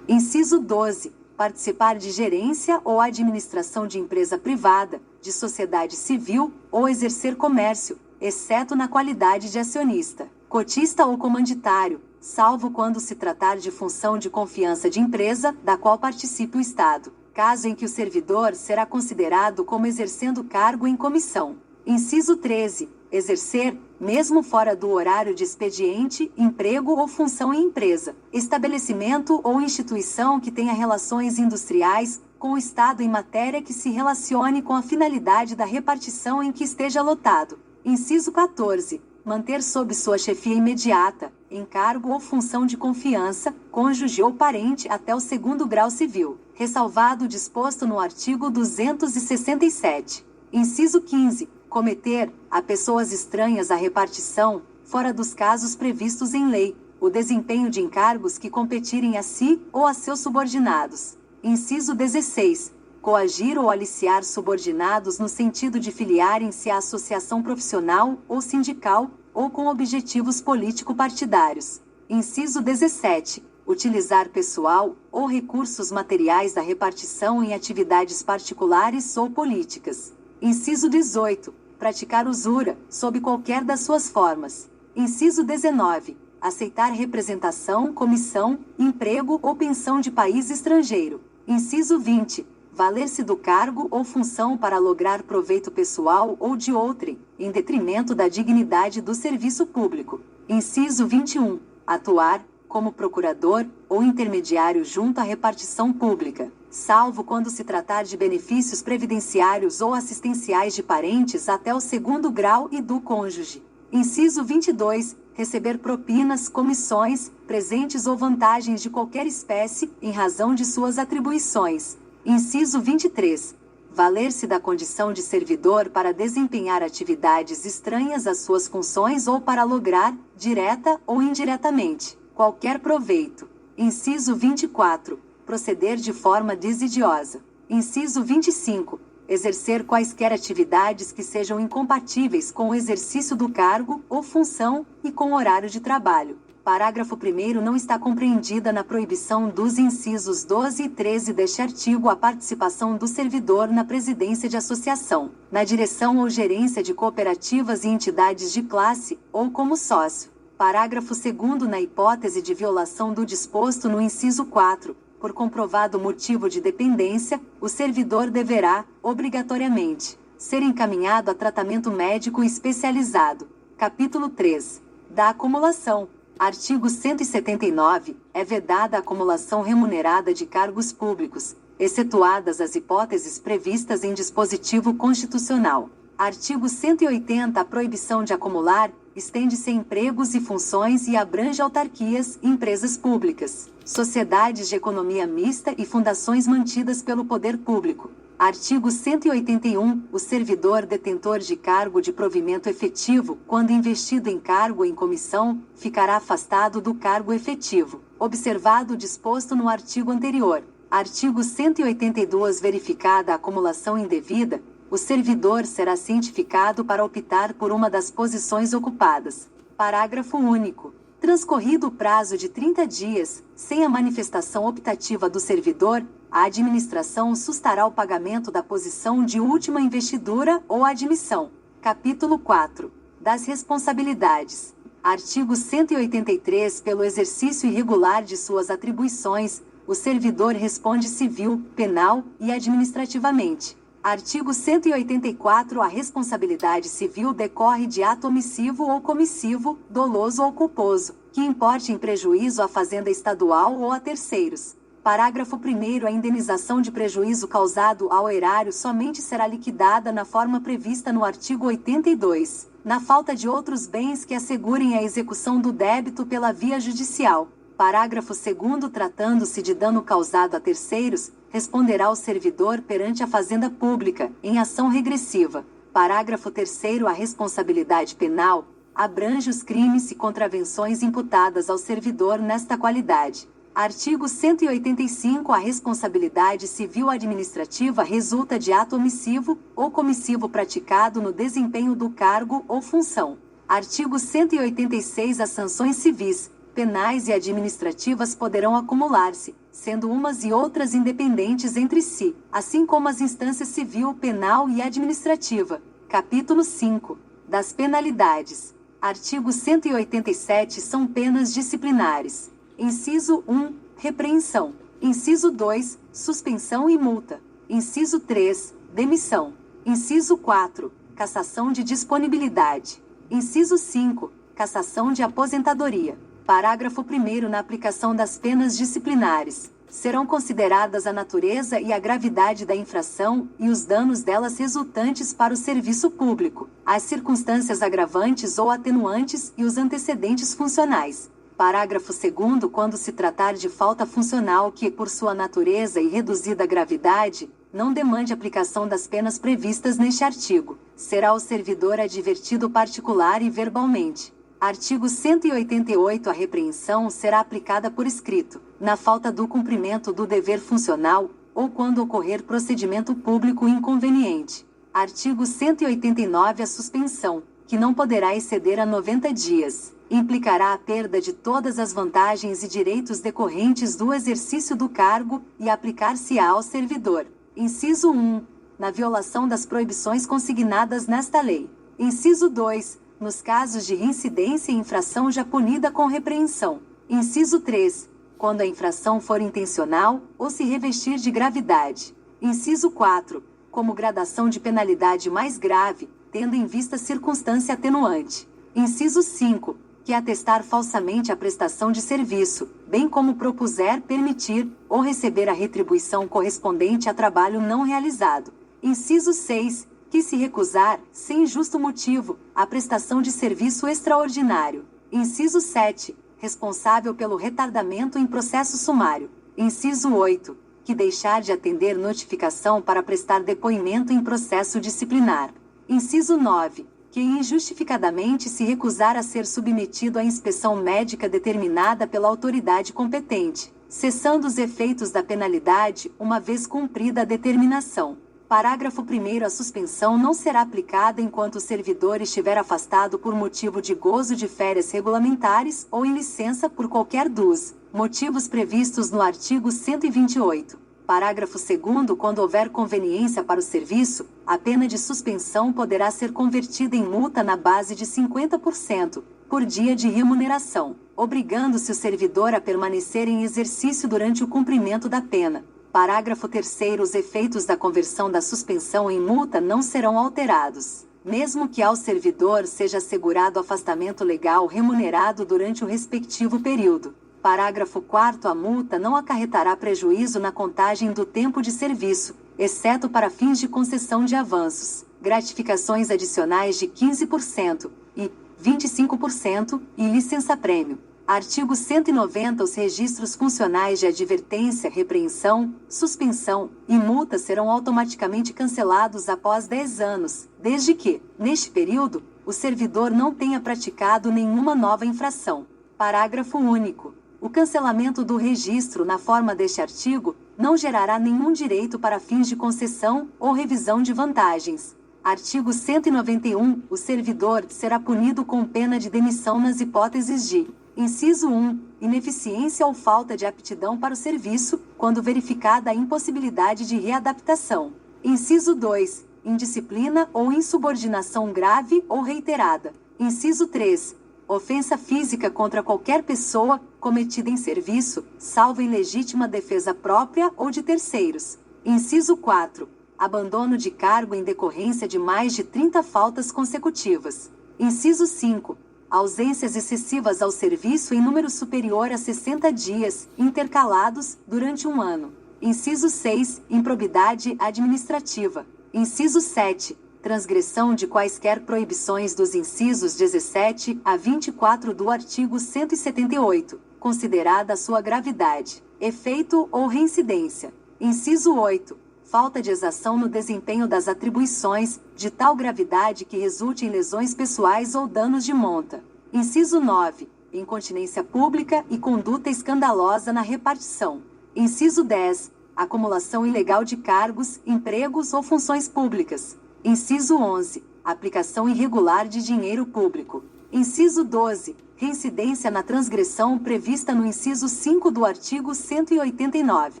Inciso 12. Participar de gerência ou administração de empresa privada, de sociedade civil ou exercer comércio, exceto na qualidade de acionista, cotista ou comanditário, salvo quando se tratar de função de confiança de empresa, da qual participe o Estado. caso em que o servidor será considerado como exercendo cargo em comissão. Inciso 13. Exercer, mesmo fora do horário de expediente, emprego ou função em empresa, estabelecimento ou instituição que tenha relações industriais com o Estado em matéria que se relacione com a finalidade da repartição em que esteja lotado. Inciso 14. Manter sob sua chefia imediata, encargo ou função de confiança, cônjuge ou parente até o 2º grau civil, ressalvado o disposto no artigo 267. Inciso 15. Cometer, a pessoas estranhas à repartição, fora dos casos previstos em lei, o desempenho de encargos que competirem a si ou a seus subordinados. Inciso 16. Coagir ou aliciar subordinados no sentido de filiarem-se à associação profissional ou sindical, ou com objetivos político-partidários. Inciso 17. Utilizar pessoal ou recursos materiais da repartição em atividades particulares ou políticas. Inciso 18. Praticar usura, sob qualquer das suas formas. Inciso 19. Aceitar representação, comissão, emprego ou pensão de país estrangeiro. Inciso 20. Valer-se do cargo ou função para lograr proveito pessoal ou de outrem, em detrimento da dignidade do serviço público. Inciso 21. Atuar, como procurador ou intermediário junto à repartição pública, salvo quando se tratar de benefícios previdenciários ou assistenciais de parentes até o 2º grau e do cônjuge. Inciso 22. Receber propinas, comissões, presentes ou vantagens de qualquer espécie, em razão de suas atribuições. Inciso 23. Valer-se da condição de servidor para desempenhar atividades estranhas às suas funções ou para lograr, direta ou indiretamente, qualquer proveito. Inciso 24. Proceder de forma desidiosa. Inciso 25. Exercer quaisquer atividades que sejam incompatíveis com o exercício do cargo ou função e com o horário de trabalho. Parágrafo 1º não está compreendida na proibição dos incisos 12 e 13 deste artigo a participação do servidor na presidência de associação, na direção ou gerência de cooperativas e entidades de classe, ou como sócio. Parágrafo 2º na hipótese de violação do disposto no inciso 4, por comprovado motivo de dependência, o servidor deverá, obrigatoriamente, ser encaminhado a tratamento médico especializado. Capítulo 3. Da acumulação. Artigo 179. É vedada a acumulação remunerada de cargos públicos, excetuadas as hipóteses previstas em dispositivo constitucional. Artigo 180. A proibição de acumular estende-se a empregos e funções e abrange autarquias, empresas públicas, sociedades de economia mista e fundações mantidas pelo poder público. Artigo 181. O servidor detentor de cargo de provimento efetivo, quando investido em cargo em comissão, ficará afastado do cargo efetivo, observado o disposto no artigo anterior. Artigo 182. Verificada a acumulação indevida, o servidor será cientificado para optar por uma das posições ocupadas. Parágrafo único. Transcorrido o prazo de 30 dias, sem a manifestação optativa do servidor, a administração sustará o pagamento da posição de última investidura ou admissão. Capítulo 4. Das responsabilidades. Artigo 183. Pelo exercício irregular de suas atribuições, o servidor responde civil, penal e administrativamente. Artigo 184. A responsabilidade civil decorre de ato omissivo ou comissivo, doloso ou culposo, que importe em prejuízo à fazenda estadual ou a terceiros. Parágrafo 1º. A indenização de prejuízo causado ao erário somente será liquidada na forma prevista no artigo 82, na falta de outros bens que assegurem a execução do débito pela via judicial. Parágrafo 2º. Tratando-se de dano causado a terceiros, responderá o servidor perante a Fazenda Pública, em ação regressiva. Parágrafo 3º. A responsabilidade penal abrange os crimes e contravenções imputadas ao servidor nesta qualidade. Artigo 185. A responsabilidade civil administrativa resulta de ato omissivo ou comissivo praticado no desempenho do cargo ou função. Artigo 186. As sanções civis, penais e administrativas poderão acumular-se, sendo umas e outras independentes entre si, assim como as instâncias civil, penal e administrativa. Capítulo 5. Das penalidades. Artigo 187. São penas disciplinares. Inciso 1. Repreensão. Inciso 2, suspensão e multa. Inciso 3, demissão. Inciso 4, cassação de disponibilidade. Inciso 5, cassação de aposentadoria. Parágrafo 1º. Na aplicação das penas disciplinares, serão consideradas a natureza e a gravidade da infração e os danos delas resultantes para o serviço público, as circunstâncias agravantes ou atenuantes e os antecedentes funcionais. Parágrafo 2º. Quando se tratar de falta funcional que, por sua natureza e reduzida gravidade, não demande aplicação das penas previstas neste artigo, será o servidor advertido particular e verbalmente. Artigo 188. A repreensão será aplicada por escrito, na falta do cumprimento do dever funcional, ou quando ocorrer procedimento público inconveniente. Artigo 189. A suspensão, que não poderá exceder a 90 dias, implicará a perda de todas as vantagens e direitos decorrentes do exercício do cargo e aplicar-se-á ao servidor. Inciso 1. Na violação das proibições consignadas nesta lei. Inciso 2. Nos casos de reincidência e infração já punida com repreensão. Inciso 3. Quando a infração for intencional ou se revestir de gravidade. Inciso 4. Como gradação de penalidade mais grave, tendo em vista circunstância atenuante. Inciso 5. Que atestar falsamente a prestação de serviço, bem como propuser permitir ou receber a retribuição correspondente a trabalho não realizado. Inciso 6. Que se recusar, sem justo motivo, a prestação de serviço extraordinário. Inciso 7. Responsável pelo retardamento em processo sumário. Inciso 8. Que deixar de atender notificação para prestar depoimento em processo disciplinar. Inciso 9. Que injustificadamente se recusar a ser submetido à inspeção médica determinada pela autoridade competente, cessando os efeitos da penalidade uma vez cumprida a determinação. Parágrafo 1º. A suspensão não será aplicada enquanto o servidor estiver afastado por motivo de gozo de férias regulamentares ou em licença por qualquer dos motivos previstos no artigo 128. Parágrafo 2º. Quando houver conveniência para o serviço, a pena de suspensão poderá ser convertida em multa na base de 50%, por dia de remuneração, obrigando-se o servidor a permanecer em exercício durante o cumprimento da pena. Parágrafo 3º. Os efeitos da conversão da suspensão em multa não serão alterados, mesmo que ao servidor seja assegurado afastamento legal remunerado durante o respectivo período. Parágrafo 4º. A multa não acarretará prejuízo na contagem do tempo de serviço, exceto para fins de concessão de avanços, gratificações adicionais de 15% e 25% e licença-prêmio. Artigo 190. Os registros funcionais de advertência, repreensão, suspensão e multa serão automaticamente cancelados após 10 anos, desde que, neste período, o servidor não tenha praticado nenhuma nova infração. Parágrafo único. O cancelamento do registro na forma deste artigo não gerará nenhum direito para fins de concessão ou revisão de vantagens. Artigo 191. O servidor será punido com pena de demissão nas hipóteses de: inciso 1. Ineficiência ou falta de aptidão para o serviço, quando verificada a impossibilidade de readaptação. Inciso 2. Indisciplina ou insubordinação grave ou reiterada. Inciso 3. Ofensa física contra qualquer pessoa, cometida em serviço, salvo em legítima defesa própria ou de terceiros. Inciso 4. Abandono de cargo em decorrência de mais de 30 faltas consecutivas. Inciso 5. Ausências excessivas ao serviço em número superior a 60 dias, intercalados, durante um ano. Inciso 6. Improbidade administrativa. Inciso 7. Transgressão de quaisquer proibições dos incisos 17 a 24 do artigo 178, considerada a sua gravidade, efeito ou reincidência. Inciso 8. Falta de exação no desempenho das atribuições, de tal gravidade que resulte em lesões pessoais ou danos de monta. Inciso 9. Incontinência pública e conduta escandalosa na repartição. Inciso 10. Acumulação ilegal de cargos, empregos ou funções públicas. Inciso 11. Aplicação irregular de dinheiro público. Inciso 12. Reincidência na transgressão prevista no inciso 5 do artigo 189.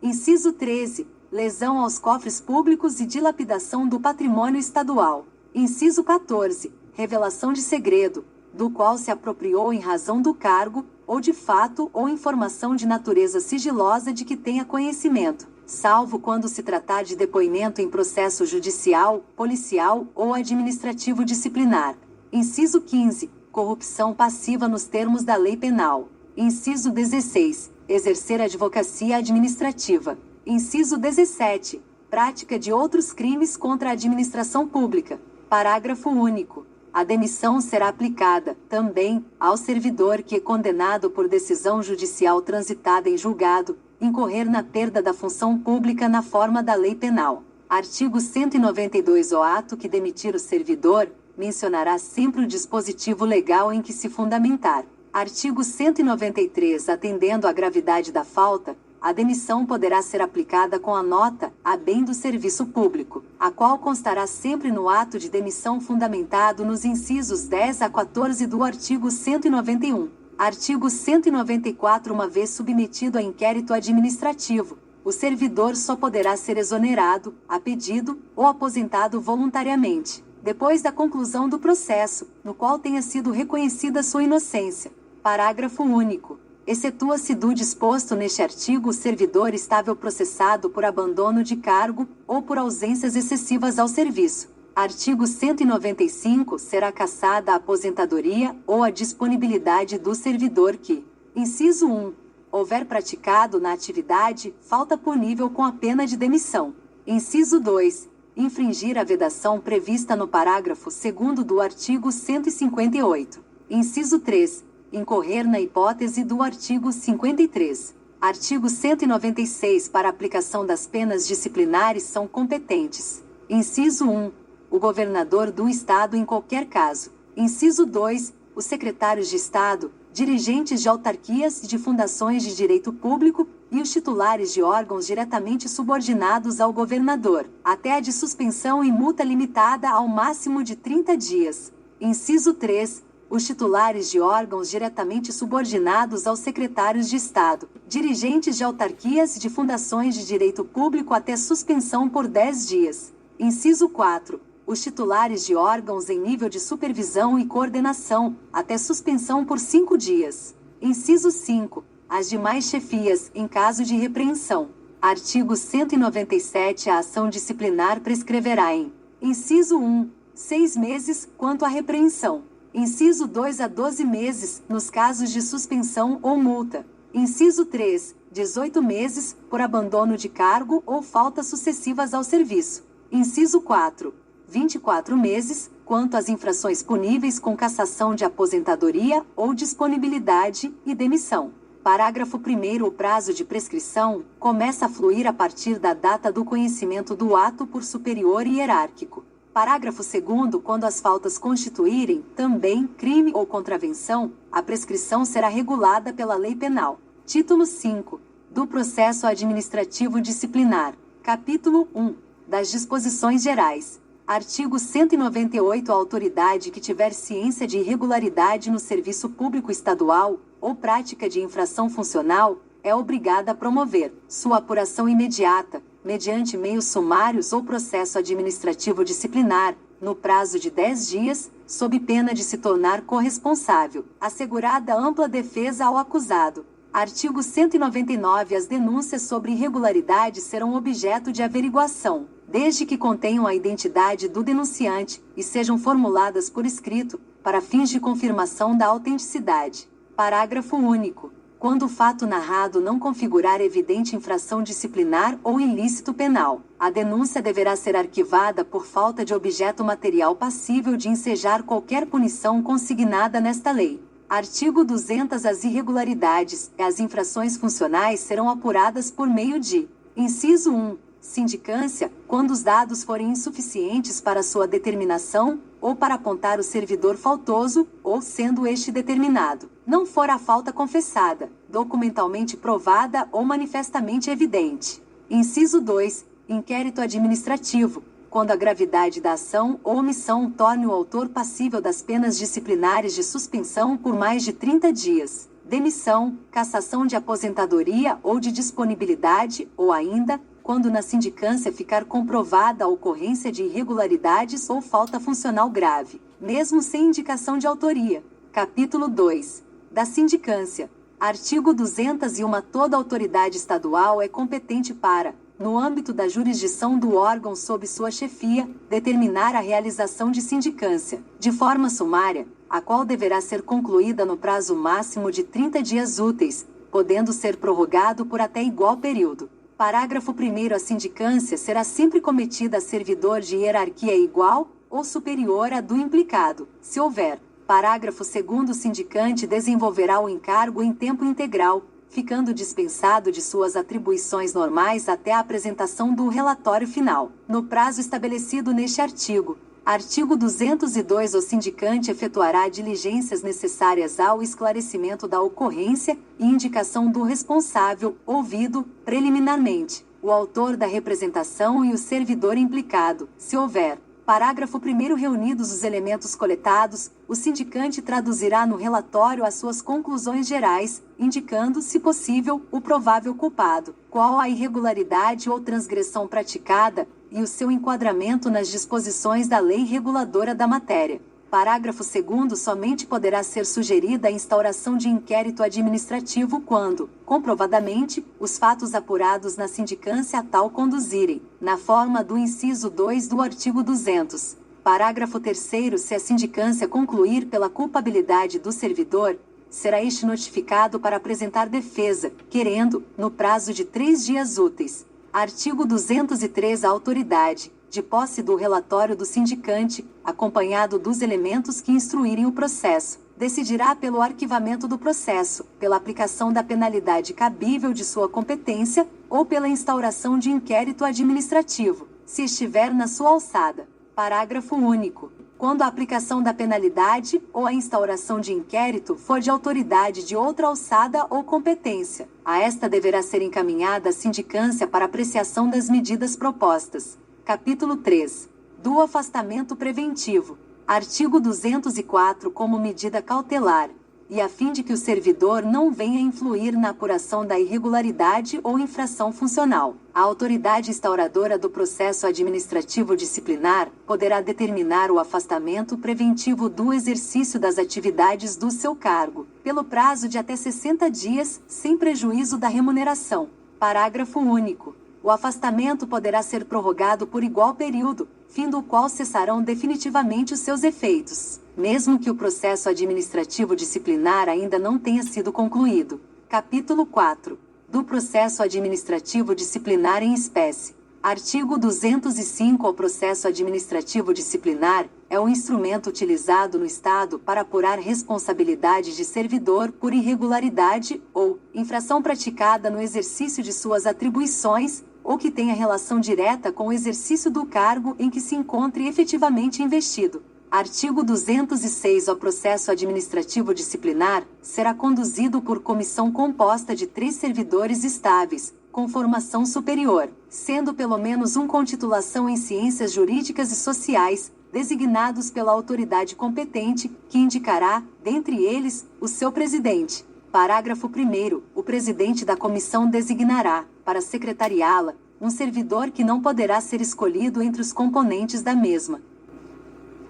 Inciso 13. Lesão aos cofres públicos e dilapidação do patrimônio estadual. Inciso 14. Revelação de segredo, do qual se apropriou em razão do cargo, ou de fato ou informação de natureza sigilosa de que tenha conhecimento, salvo quando se tratar de depoimento em processo judicial, policial ou administrativo disciplinar. Inciso 15. Corrupção passiva nos termos da lei penal. Inciso 16. Exercer advocacia administrativa. Inciso 17. Prática de outros crimes contra a administração pública. Parágrafo único. A demissão será aplicada, também, ao servidor que, condenado por decisão judicial transitada em julgado, incorrer na perda da função pública na forma da lei penal. Artigo 192. O ato que demitir o servidor mencionará sempre o dispositivo legal em que se fundamentar. Artigo 193. Atendendo à gravidade da falta, a demissão poderá ser aplicada com a nota a bem do serviço público, a qual constará sempre no ato de demissão fundamentado nos incisos 10 a 14 do artigo 191. Artigo 194. Uma vez submetido a inquérito administrativo, o servidor só poderá ser exonerado, a pedido, ou aposentado voluntariamente, depois da conclusão do processo, no qual tenha sido reconhecida sua inocência. Parágrafo único. Excetua-se do disposto neste artigo o servidor estável processado por abandono de cargo ou por ausências excessivas ao serviço. Artigo 195. Será cassada a aposentadoria ou a disponibilidade do servidor que, inciso 1, houver praticado na atividade falta punível com a pena de demissão. Inciso 2. Infringir a vedação prevista no parágrafo 2º do artigo 158. Inciso 3. Incorrer na hipótese do artigo 53. Artigo 196. Para aplicação das penas disciplinares são competentes: inciso 1. O governador do Estado em qualquer caso. Inciso 2. Os secretários de Estado, dirigentes de autarquias e de fundações de direito público, e os titulares de órgãos diretamente subordinados ao governador, até a de suspensão e multa limitada ao máximo de 30 dias. Inciso 3. Os titulares de órgãos diretamente subordinados aos secretários de Estado, dirigentes de autarquias e de fundações de direito público até suspensão por 10 dias. Inciso 4. Os titulares de órgãos em nível de supervisão e coordenação, até suspensão por 5 dias. Inciso 5. As demais chefias, em caso de repreensão. Artigo 197. A ação disciplinar prescreverá em: inciso 1. 6 meses, quanto à repreensão. Inciso 2 a 12 meses, nos casos de suspensão ou multa. Inciso 3, 18 meses, por abandono de cargo ou faltas sucessivas ao serviço. Inciso 4, 24 meses, quanto às infrações puníveis com cassação de aposentadoria ou disponibilidade e demissão. Parágrafo 1º. O prazo de prescrição começa a fluir a partir da data do conhecimento do ato por superior e hierárquico. Parágrafo 2º. Quando as faltas constituírem, também, crime ou contravenção, a prescrição será regulada pela lei penal. Título 5. Do processo administrativo disciplinar. Capítulo 1. Das disposições gerais. Artigo 198. A autoridade que tiver ciência de irregularidade no serviço público estadual, ou prática de infração funcional, é obrigada a promover sua apuração imediata, mediante meios sumários ou processo administrativo disciplinar, no prazo de 10 dias, sob pena de se tornar corresponsável, assegurada ampla defesa ao acusado. Artigo 199. As denúncias sobre irregularidade serão objeto de averiguação, desde que contenham a identidade do denunciante e sejam formuladas por escrito, para fins de confirmação da autenticidade. Parágrafo único. Quando o fato narrado não configurar evidente infração disciplinar ou ilícito penal, a denúncia deverá ser arquivada por falta de objeto material passível de ensejar qualquer punição consignada nesta lei. Artigo 200. As irregularidades e as infrações funcionais serão apuradas por meio de: inciso 1. Sindicância, quando os dados forem insuficientes para sua determinação, ou para apontar o servidor faltoso, ou sendo este determinado, não for a falta confessada, documentalmente provada ou manifestamente evidente. Inciso 2. Inquérito administrativo, quando a gravidade da ação ou omissão torne o autor passível das penas disciplinares de suspensão por mais de 30 dias, demissão, cassação de aposentadoria ou de disponibilidade, ou ainda, quando na sindicância ficar comprovada a ocorrência de irregularidades ou falta funcional grave, mesmo sem indicação de autoria. Capítulo 2. Da sindicância. Artigo 201. Toda autoridade estadual é competente para, no âmbito da jurisdição do órgão sob sua chefia, determinar a realização de sindicância, de forma sumária, a qual deverá ser concluída no prazo máximo de 30 dias úteis, podendo ser prorrogado por até igual período. Parágrafo 1º. A sindicância será sempre cometida a servidor de hierarquia igual ou superior à do implicado, se houver. Parágrafo 2º. O sindicante desenvolverá o encargo em tempo integral, ficando dispensado de suas atribuições normais até a apresentação do relatório final, no prazo estabelecido neste artigo. Artigo 202. O sindicante efetuará diligências necessárias ao esclarecimento da ocorrência e indicação do responsável, ouvido, preliminarmente, o autor da representação e o servidor implicado, se houver. Parágrafo 1º. Reunidos os elementos coletados, o sindicante traduzirá no relatório as suas conclusões gerais, indicando, se possível, o provável culpado, qual a irregularidade ou transgressão praticada, e o seu enquadramento nas disposições da lei reguladora da matéria. Parágrafo 2º. Somente poderá ser sugerida a instauração de inquérito administrativo quando, comprovadamente, os fatos apurados na sindicância a tal conduzirem, na forma do inciso 2 do artigo 200. Parágrafo 3º. Se a sindicância concluir pela culpabilidade do servidor, será este notificado para apresentar defesa, querendo, no prazo de 3 dias úteis. Artigo 203. A autoridade, de posse do relatório do sindicante, acompanhado dos elementos que instruírem o processo, decidirá pelo arquivamento do processo, pela aplicação da penalidade cabível de sua competência, ou pela instauração de inquérito administrativo, se estiver na sua alçada. Parágrafo único. Quando a aplicação da penalidade ou a instauração de inquérito for de autoridade de outra alçada ou competência, a esta deverá ser encaminhada a sindicância para apreciação das medidas propostas. Capítulo 3. Do afastamento preventivo. Artigo 204. Como medida cautelar, e a fim de que o servidor não venha influir na apuração da irregularidade ou infração funcional, a autoridade instauradora do processo administrativo disciplinar poderá determinar o afastamento preventivo do exercício das atividades do seu cargo, pelo prazo de até 60 dias, sem prejuízo da remuneração. Parágrafo único. O afastamento poderá ser prorrogado por igual período, fim do qual cessarão definitivamente os seus efeitos, mesmo que o processo administrativo disciplinar ainda não tenha sido concluído. Capítulo 4. Do processo administrativo disciplinar em espécie. Artigo 205. O processo administrativo disciplinar é o instrumento utilizado no Estado para apurar responsabilidade de servidor por irregularidade ou infração praticada no exercício de suas atribuições, ou que tenha relação direta com o exercício do cargo em que se encontre efetivamente investido. Artigo 206. O processo administrativo disciplinar será conduzido por comissão composta de 3 servidores estáveis, com formação superior, sendo pelo menos um com titulação em ciências jurídicas e sociais, designados pela autoridade competente, que indicará, dentre eles, o seu presidente. Parágrafo 1º. O presidente da comissão designará, para secretariá-la, um servidor que não poderá ser escolhido entre os componentes da mesma.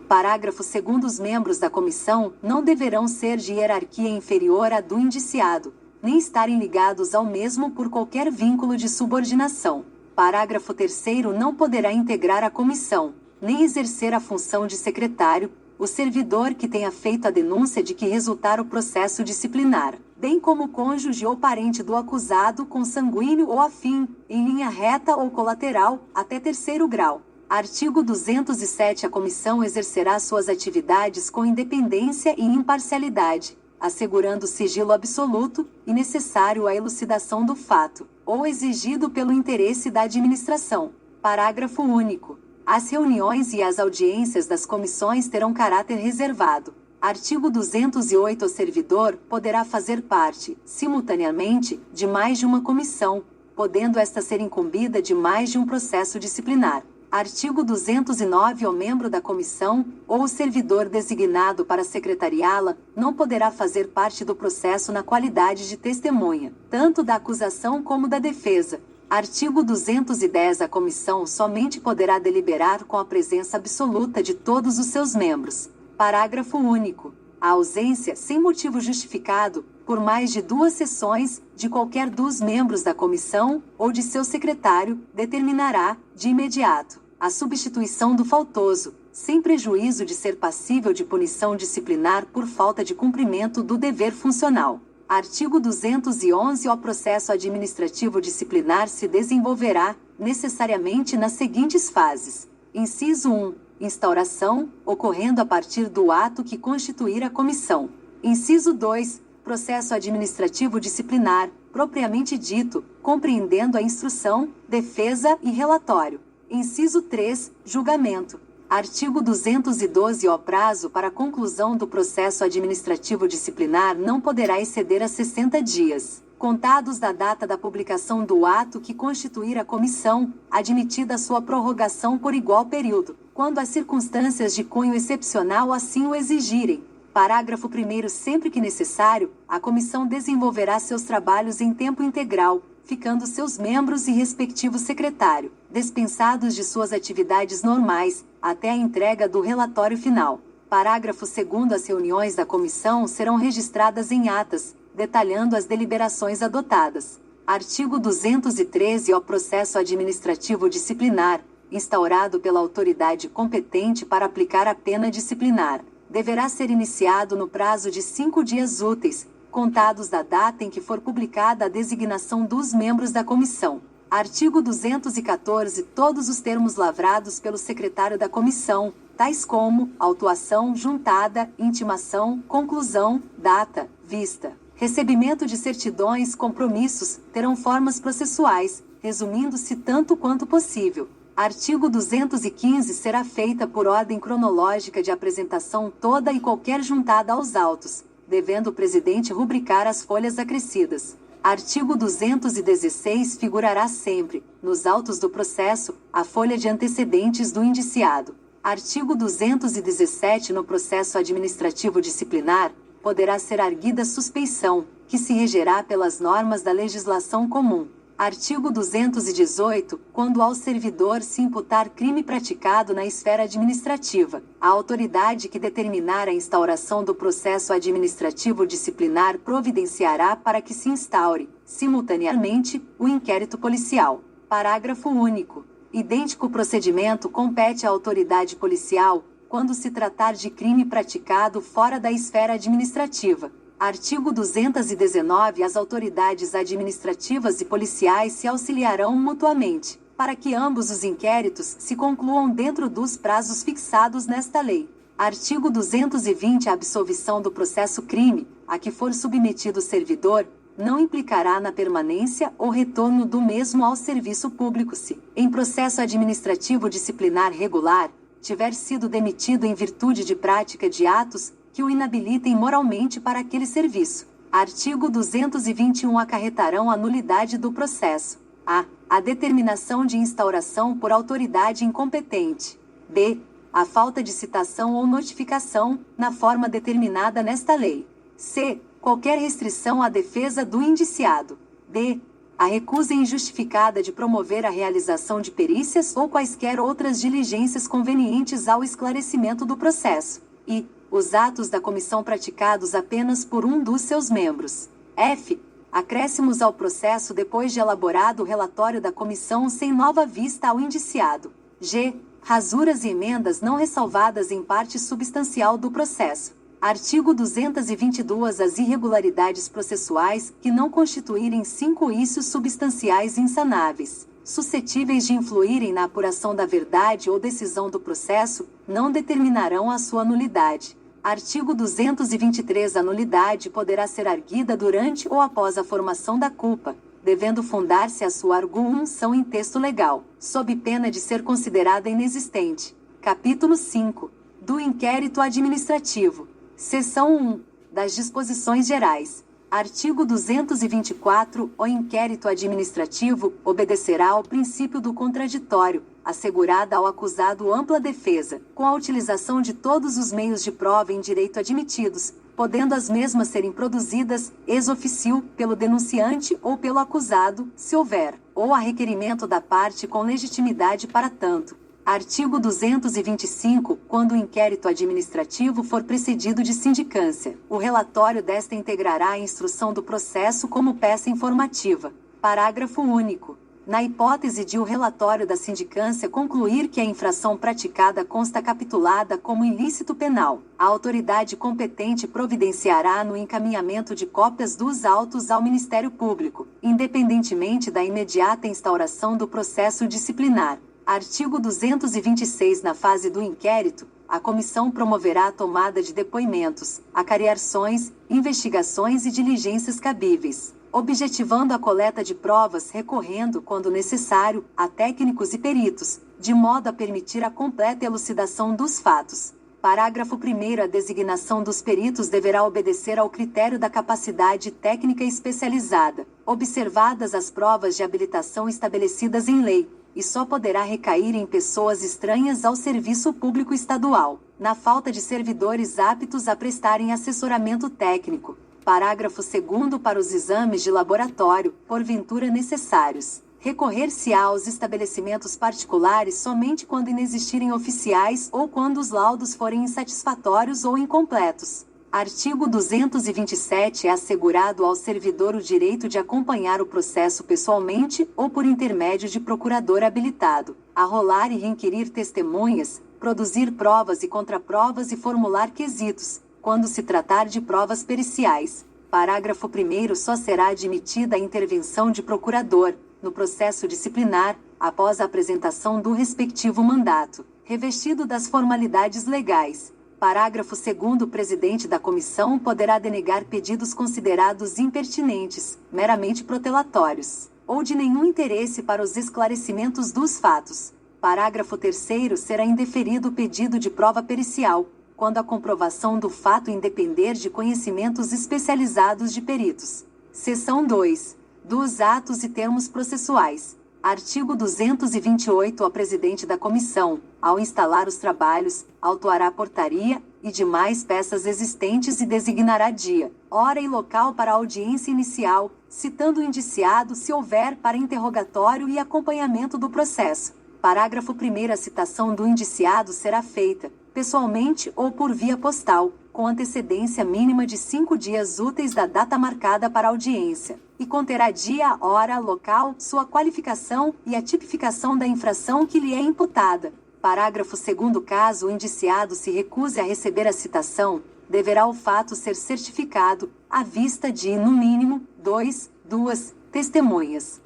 Parágrafo 2º. Os membros da comissão não deverão ser de hierarquia inferior à do indiciado, nem estarem ligados ao mesmo por qualquer vínculo de subordinação. Parágrafo 3º. Não poderá integrar a comissão, nem exercer a função de secretário, o servidor que tenha feito a denúncia de que resultar o processo disciplinar, bem como cônjuge ou parente do acusado consanguíneo ou afim, em linha reta ou colateral, até 3º grau. Artigo 207. A comissão exercerá suas atividades com independência e imparcialidade, assegurando sigilo absoluto e necessário à elucidação do fato, ou exigido pelo interesse da administração. Parágrafo único. As reuniões e as audiências das comissões terão caráter reservado. Artigo 208. O servidor poderá fazer parte, simultaneamente, de mais de uma comissão, podendo esta ser incumbida de mais de um processo disciplinar. Artigo 209. O membro da comissão, ou o servidor designado para secretariá-la, não poderá fazer parte do processo na qualidade de testemunha, tanto da acusação como da defesa. Artigo 210. A comissão somente poderá deliberar com a presença absoluta de todos os seus membros. Parágrafo único. A ausência, sem motivo justificado, por mais de 2 sessões, de qualquer dos membros da comissão, ou de seu secretário, determinará, de imediato, a substituição do faltoso, sem prejuízo de ser passível de punição disciplinar por falta de cumprimento do dever funcional. Artigo 211. O processo administrativo disciplinar se desenvolverá, necessariamente nas seguintes fases. Inciso 1. Instauração, ocorrendo a partir do ato que constituir a comissão. Inciso 2. Processo administrativo disciplinar, propriamente dito, compreendendo a instrução, defesa e relatório. Inciso 3. Julgamento. Artigo 212. O prazo para a conclusão do processo administrativo disciplinar não poderá exceder a 60 dias, contados da data da publicação do ato que constituir a comissão, admitida sua prorrogação por igual período, quando as circunstâncias de cunho excepcional assim o exigirem. Parágrafo 1º. Sempre que necessário, a comissão desenvolverá seus trabalhos em tempo integral, ficando seus membros e respectivo secretário dispensados de suas atividades normais, até a entrega do relatório final. Parágrafo 2º. As reuniões da comissão serão registradas em atas, detalhando as deliberações adotadas. Artigo 213. O processo administrativo disciplinar, instaurado pela autoridade competente para aplicar a pena disciplinar, deverá ser iniciado no prazo de 5 dias úteis, contados da data em que for publicada a designação dos membros da comissão. Artigo 214. Todos os termos lavrados pelo secretário da comissão, tais como autuação juntada, intimação, conclusão, data, vista, recebimento de certidões, compromissos, terão formas processuais, resumindo-se tanto quanto possível. Artigo 215. Será feita por ordem cronológica de apresentação toda e qualquer juntada aos autos, devendo o presidente rubricar as folhas acrescidas. Artigo 216. Figurará sempre, nos autos do processo, a folha de antecedentes do indiciado. Artigo 217. No processo administrativo disciplinar, poderá ser arguida suspeição, que se regerá pelas normas da legislação comum. Artigo 218. Quando ao servidor se imputar crime praticado na esfera administrativa, a autoridade que determinar a instauração do processo administrativo disciplinar providenciará para que se instaure, simultaneamente, o inquérito policial. Parágrafo único. Idêntico procedimento compete à autoridade policial, quando se tratar de crime praticado fora da esfera administrativa. Artigo 219. As autoridades administrativas e policiais se auxiliarão mutuamente, para que ambos os inquéritos se concluam dentro dos prazos fixados nesta lei. Artigo 220. A absolvição do processo crime, a que for submetido o servidor, não implicará na permanência ou retorno do mesmo ao serviço público se, em processo administrativo disciplinar regular, tiver sido demitido em virtude de prática de atos que o inabilitem moralmente para aquele serviço. Artigo 221. Acarretarão a nulidade do processo: a determinação de instauração por autoridade incompetente. b. A falta de citação ou notificação, na forma determinada nesta lei. c. Qualquer restrição à defesa do indiciado. d. A recusa injustificada de promover a realização de perícias ou quaisquer outras diligências convenientes ao esclarecimento do processo. e os atos da comissão praticados apenas por um dos seus membros. f. Acréscimos ao processo depois de elaborado o relatório da comissão sem nova vista ao indiciado. g. Rasuras e emendas não ressalvadas em parte substancial do processo. Artigo 222. As irregularidades processuais que não constituírem 5 vícios substanciais insanáveis, suscetíveis de influírem na apuração da verdade ou decisão do processo, não determinarão a sua nulidade. Artigo 223. A nulidade poderá ser arguida durante ou após a formação da culpa, devendo fundar-se a sua arguição em texto legal, sob pena de ser considerada inexistente. Capítulo 5. Do inquérito administrativo. Seção 1. Das disposições gerais. Artigo 224. O inquérito administrativo obedecerá ao princípio do contraditório, assegurada ao acusado ampla defesa, com a utilização de todos os meios de prova em direito admitidos, podendo as mesmas serem produzidas, ex officio, pelo denunciante ou pelo acusado, se houver, ou a requerimento da parte com legitimidade para tanto. Artigo 225. Quando o inquérito administrativo for precedido de sindicância, o relatório desta integrará a instrução do processo como peça informativa. Parágrafo único. Na hipótese de o relatório da sindicância concluir que a infração praticada consta capitulada como ilícito penal, a autoridade competente providenciará no encaminhamento de cópias dos autos ao Ministério Público, independentemente da imediata instauração do processo disciplinar. Artigo 226. Na fase do inquérito, a comissão promoverá a tomada de depoimentos, acariações, investigações e diligências cabíveis, objetivando a coleta de provas recorrendo, quando necessário, a técnicos e peritos, de modo a permitir a completa elucidação dos fatos. Parágrafo 1º. A designação dos peritos deverá obedecer ao critério da capacidade técnica especializada, observadas as provas de habilitação estabelecidas em lei, e só poderá recair em pessoas estranhas ao serviço público estadual, na falta de servidores aptos a prestarem assessoramento técnico. Parágrafo 2º. Para os exames de laboratório, porventura necessários, recorrer-se-á aos estabelecimentos particulares somente quando inexistirem oficiais ou quando os laudos forem insatisfatórios ou incompletos. Artigo 227. É assegurado ao servidor o direito de acompanhar o processo pessoalmente ou por intermédio de procurador habilitado, arrolar e requerir testemunhas, produzir provas e contraprovas e formular quesitos, quando se tratar de provas periciais. Parágrafo 1º. Só será admitida a intervenção de procurador, no processo disciplinar, após a apresentação do respectivo mandato, revestido das formalidades legais. Parágrafo 2º. O presidente da comissão poderá denegar pedidos considerados impertinentes, meramente protelatórios, ou de nenhum interesse para os esclarecimentos dos fatos. Parágrafo 3º. Será indeferido o pedido de prova pericial, quando a comprovação do fato independer de conhecimentos especializados de peritos. Seção 2. Dos atos e termos processuais. Artigo 228. O presidente da comissão, ao instalar os trabalhos, autuará portaria e demais peças existentes e designará dia, hora e local para a audiência inicial, citando o indiciado se houver para interrogatório e acompanhamento do processo. Parágrafo 1º. A citação do indiciado será feita, pessoalmente ou por via postal, com antecedência mínima de 5 dias úteis da data marcada para a audiência, e conterá dia, hora, local, sua qualificação e a tipificação da infração que lhe é imputada. Parágrafo 2º. Caso o indiciado se recuse a receber a citação, deverá o fato ser certificado, à vista de, no mínimo, duas testemunhas.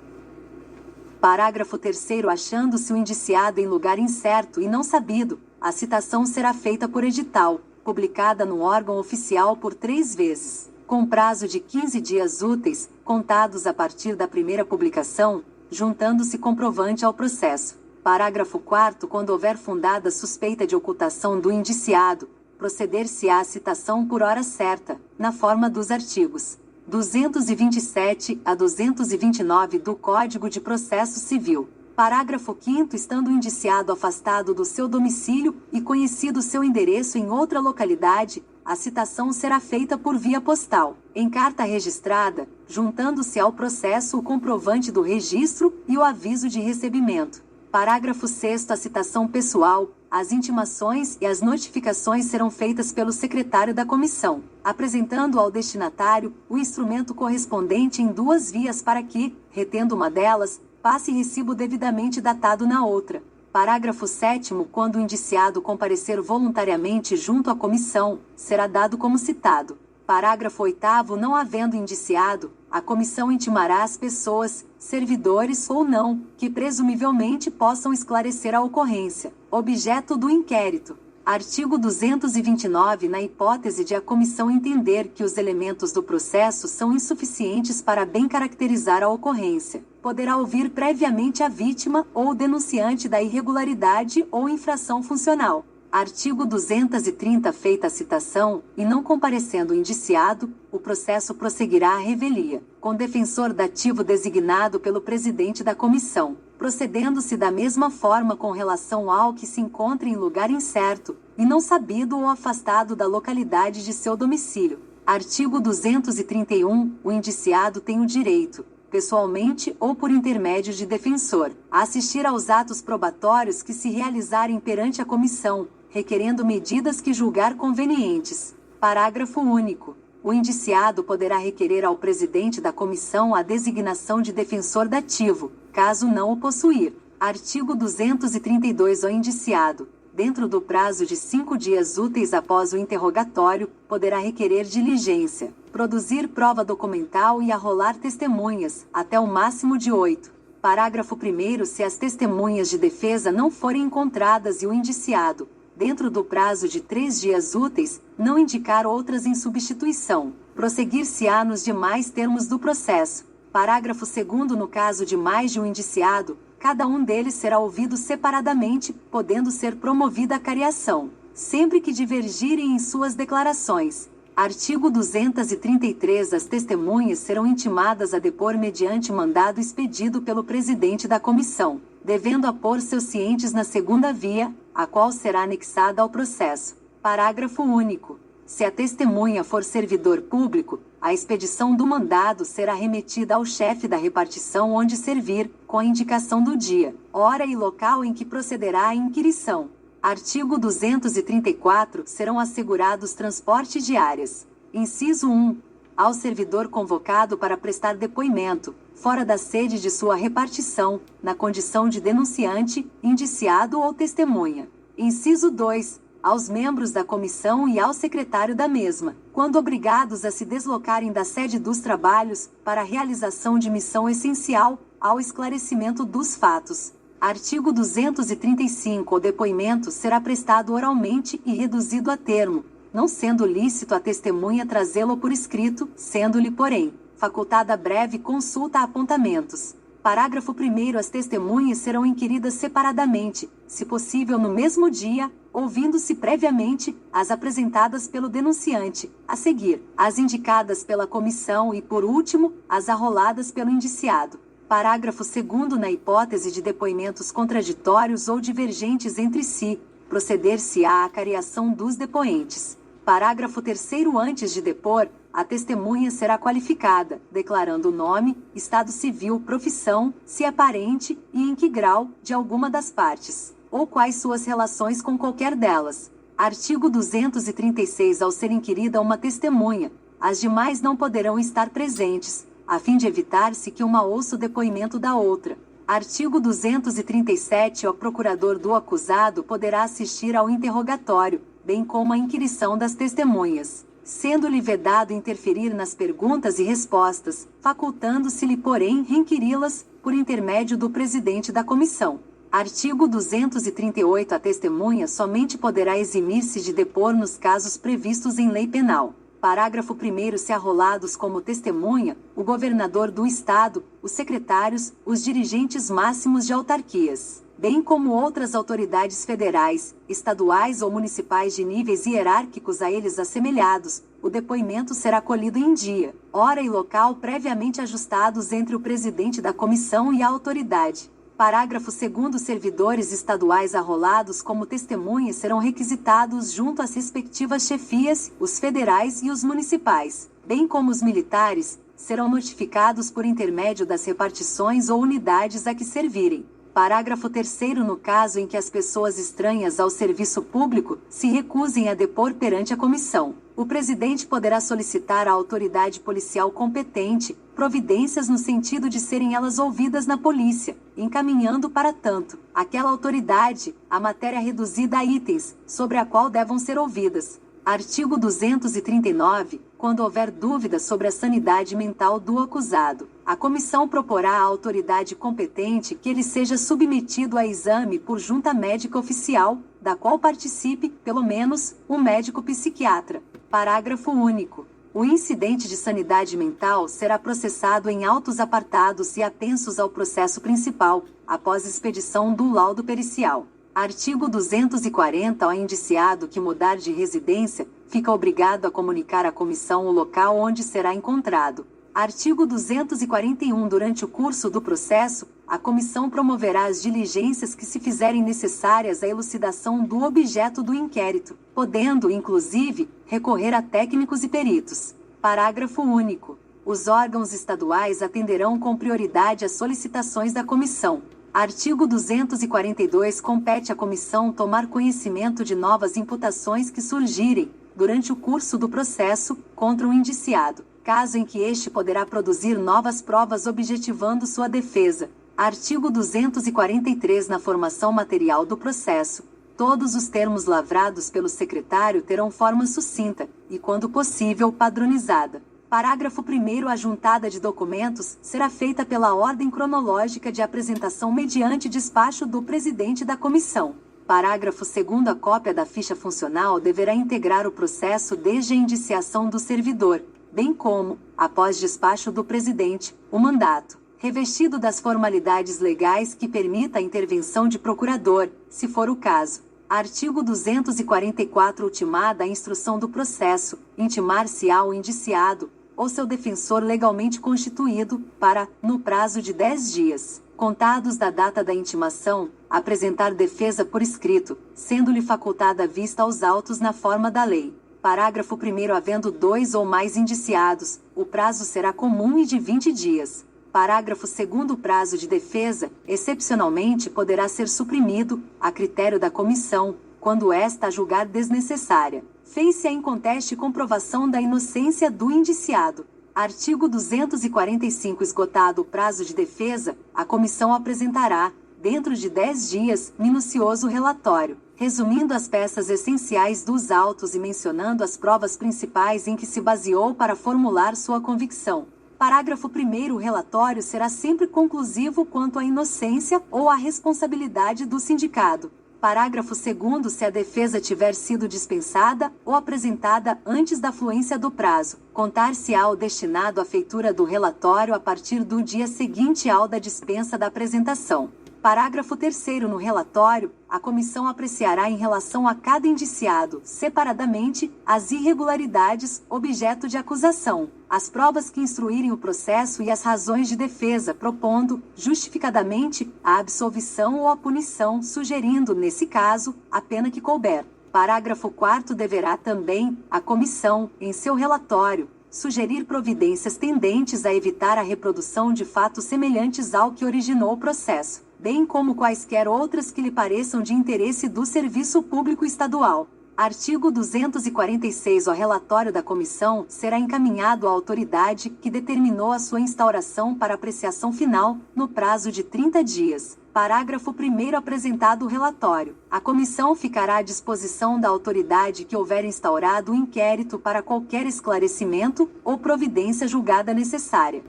Parágrafo 3º. Achando-se o indiciado em lugar incerto e não sabido, a citação será feita por edital, publicada no órgão oficial por 3 vezes, com prazo de 15 dias úteis, contados a partir da primeira publicação, juntando-se comprovante ao processo. Parágrafo 4º. Quando houver fundada suspeita de ocultação do indiciado, proceder-se-á à citação por hora certa, na forma dos artigos 227 a 229 do Código de Processo Civil. Parágrafo 5º. Estando o indiciado afastado do seu domicílio e conhecido seu endereço em outra localidade, a citação será feita por via postal, em carta registrada, juntando-se ao processo o comprovante do registro e o aviso de recebimento. Parágrafo 6º. A citação pessoal, as intimações e as notificações serão feitas pelo secretário da comissão, apresentando ao destinatário o instrumento correspondente em 2 vias para que, retendo uma delas, passe recibo devidamente datado na outra. Parágrafo 7º. Quando o indiciado comparecer voluntariamente junto à comissão, será dado como citado. Parágrafo 8º. Não havendo indiciado, a comissão intimará as pessoas, servidores ou não, que presumivelmente possam esclarecer a ocorrência, objeto do inquérito. Artigo 229. Na hipótese de a comissão entender que os elementos do processo são insuficientes para bem caracterizar a ocorrência, poderá ouvir previamente a vítima ou o denunciante da irregularidade ou infração funcional. Artigo 230. Feita a citação, e não comparecendo o indiciado, o processo prosseguirá à revelia, com defensor dativo designado pelo presidente da comissão, procedendo-se da mesma forma com relação ao que se encontra em lugar incerto, e não sabido ou afastado da localidade de seu domicílio. Artigo 231. O indiciado tem o direito, pessoalmente ou por intermédio de defensor, a assistir aos atos probatórios que se realizarem perante a comissão, requerendo medidas que julgar convenientes. Parágrafo único. O indiciado poderá requerer ao presidente da comissão a designação de defensor dativo, caso não o possuir. Artigo 232. O indiciado, dentro do prazo de 5 dias úteis após o interrogatório, poderá requerer diligência, produzir prova documental e arrolar testemunhas, até o máximo de 8. Parágrafo 1º. Se as testemunhas de defesa não forem encontradas e o indiciado, dentro do prazo de 3 dias úteis, não indicar outras em substituição, prosseguir-se-á nos demais termos do processo. Parágrafo 2º. No caso de mais de um indiciado, cada um deles será ouvido separadamente, podendo ser promovida a cariação, sempre que divergirem em suas declarações. Artigo 233. As testemunhas serão intimadas a depor mediante mandado expedido pelo presidente da comissão, devendo a pôr seus cientes na segunda via, a qual será anexada ao processo. Parágrafo único. Se a testemunha for servidor público, a expedição do mandado será remetida ao chefe da repartição onde servir, com a indicação do dia, hora e local em que procederá a inquirição. Artigo 234. Serão assegurados transportes diárias. Inciso 1. Ao servidor convocado para prestar depoimento, fora da sede de sua repartição, na condição de denunciante, indiciado ou testemunha. Inciso 2. Aos membros da comissão e ao secretário da mesma, quando obrigados a se deslocarem da sede dos trabalhos, para a realização de missão essencial, ao esclarecimento dos fatos. Artigo 235. O depoimento será prestado oralmente e reduzido a termo, não sendo lícito a testemunha trazê-lo por escrito, sendo-lhe, porém, facultada breve consulta a apontamentos. Parágrafo 1º. As testemunhas serão inquiridas separadamente, se possível no mesmo dia, ouvindo-se previamente as apresentadas pelo denunciante, a seguir, as indicadas pela comissão e, por último, as arroladas pelo indiciado. Parágrafo 2º. Na hipótese de depoimentos contraditórios ou divergentes entre si, proceder-se-á à cariação dos depoentes. Parágrafo 3º. Antes de depor, a testemunha será qualificada, declarando o nome, estado civil, profissão, se é parente e em que grau, de alguma das partes, ou quais suas relações com qualquer delas. Artigo 236. Ao ser inquirida uma testemunha, as demais não poderão estar presentes, a fim de evitar-se que uma ouça o depoimento da outra. Artigo 237. O procurador do acusado poderá assistir ao interrogatório, bem como à inquirição das testemunhas, sendo-lhe vedado interferir nas perguntas e respostas, facultando-se-lhe, porém, reinquiri-las, por intermédio do presidente da comissão. Artigo 238. A testemunha somente poderá eximir-se de depor nos casos previstos em lei penal. Parágrafo 1º. Se arrolados como testemunha, o governador do Estado, os secretários, os dirigentes máximos de autarquias, bem como outras autoridades federais, estaduais ou municipais de níveis hierárquicos a eles assemelhados, o depoimento será colhido em dia, hora e local previamente ajustados entre o presidente da comissão e a autoridade. Parágrafo 2º. Servidores estaduais arrolados como testemunhas serão requisitados junto às respectivas chefias, os federais e os municipais, bem como os militares, serão notificados por intermédio das repartições ou unidades a que servirem. Parágrafo 3º. No caso em que as pessoas estranhas ao serviço público se recusem a depor perante a comissão, o presidente poderá solicitar à autoridade policial competente providências no sentido de serem elas ouvidas na polícia, encaminhando para tanto aquela autoridade a matéria reduzida a itens sobre a qual devam ser ouvidas. Artigo 239. Quando houver dúvida sobre a sanidade mental do acusado, a comissão proporá à autoridade competente que ele seja submetido a exame por junta médica oficial, da qual participe, pelo menos, um médico psiquiatra. Parágrafo único. O incidente de sanidade mental será processado em autos apartados e apensos ao processo principal, após expedição do laudo pericial. Artigo 240. Ao indiciado que mudar de residência, fica obrigado a comunicar à comissão o local onde será encontrado. Artigo 241. Durante o curso do processo, a comissão promoverá as diligências que se fizerem necessárias à elucidação do objeto do inquérito, podendo, inclusive, recorrer a técnicos e peritos. Parágrafo único. Os órgãos estaduais atenderão com prioridade às solicitações da comissão. Artigo 242. Compete à comissão tomar conhecimento de novas imputações que surgirem, durante o curso do processo, contra o indiciado, caso em que este poderá produzir novas provas objetivando sua defesa. Artigo 243. Na formação material do processo, todos os termos lavrados pelo secretário terão forma sucinta, e quando possível padronizada. Parágrafo 1º. A juntada de documentos será feita pela ordem cronológica de apresentação mediante despacho do presidente da comissão. Parágrafo 2º. A cópia da ficha funcional deverá integrar o processo desde a indiciação do servidor, bem como, após despacho do presidente, o mandato, revestido das formalidades legais que permita a intervenção de procurador, se for o caso. Artigo 244. Ultimada a instrução do processo, intimar-se-á o indiciado, ou seu defensor legalmente constituído, para, no prazo de 10 dias, contados da data da intimação, apresentar defesa por escrito, sendo-lhe facultada vista aos autos na forma da lei. Parágrafo 1º. Havendo 2 ou mais indiciados, o prazo será comum e de 20 dias. Parágrafo 2º. O prazo de defesa, excepcionalmente, poderá ser suprimido, a critério da comissão, quando esta a julgar desnecessária, fez-se a inconteste comprovação da inocência do indiciado. Artigo 245. Esgotado o prazo de defesa, a comissão apresentará, dentro de 10 dias, minucioso relatório, resumindo as peças essenciais dos autos e mencionando as provas principais em que se baseou para formular sua convicção. Parágrafo 1º. O relatório será sempre conclusivo quanto à inocência ou à responsabilidade do sindicado. Parágrafo 2º. Se a defesa tiver sido dispensada ou apresentada antes da fluência do prazo, contar-se-á o destinado à feitura do relatório a partir do dia seguinte ao da dispensa da apresentação. Parágrafo 3º. No relatório, a comissão apreciará em relação a cada indiciado, separadamente, as irregularidades, objeto de acusação, as provas que instruírem o processo e as razões de defesa, propondo, justificadamente, a absolvição ou a punição, sugerindo, nesse caso, a pena que couber. Parágrafo 4º. Deverá também, a comissão, em seu relatório, sugerir providências tendentes a evitar a reprodução de fatos semelhantes ao que originou o processo, bem como quaisquer outras que lhe pareçam de interesse do serviço público estadual. Artigo 246. O relatório da comissão será encaminhado à autoridade que determinou a sua instauração para apreciação final, no prazo de 30 dias. Parágrafo 1º. Apresentado o relatório, a comissão ficará à disposição da autoridade que houver instaurado o inquérito para qualquer esclarecimento ou providência julgada necessária.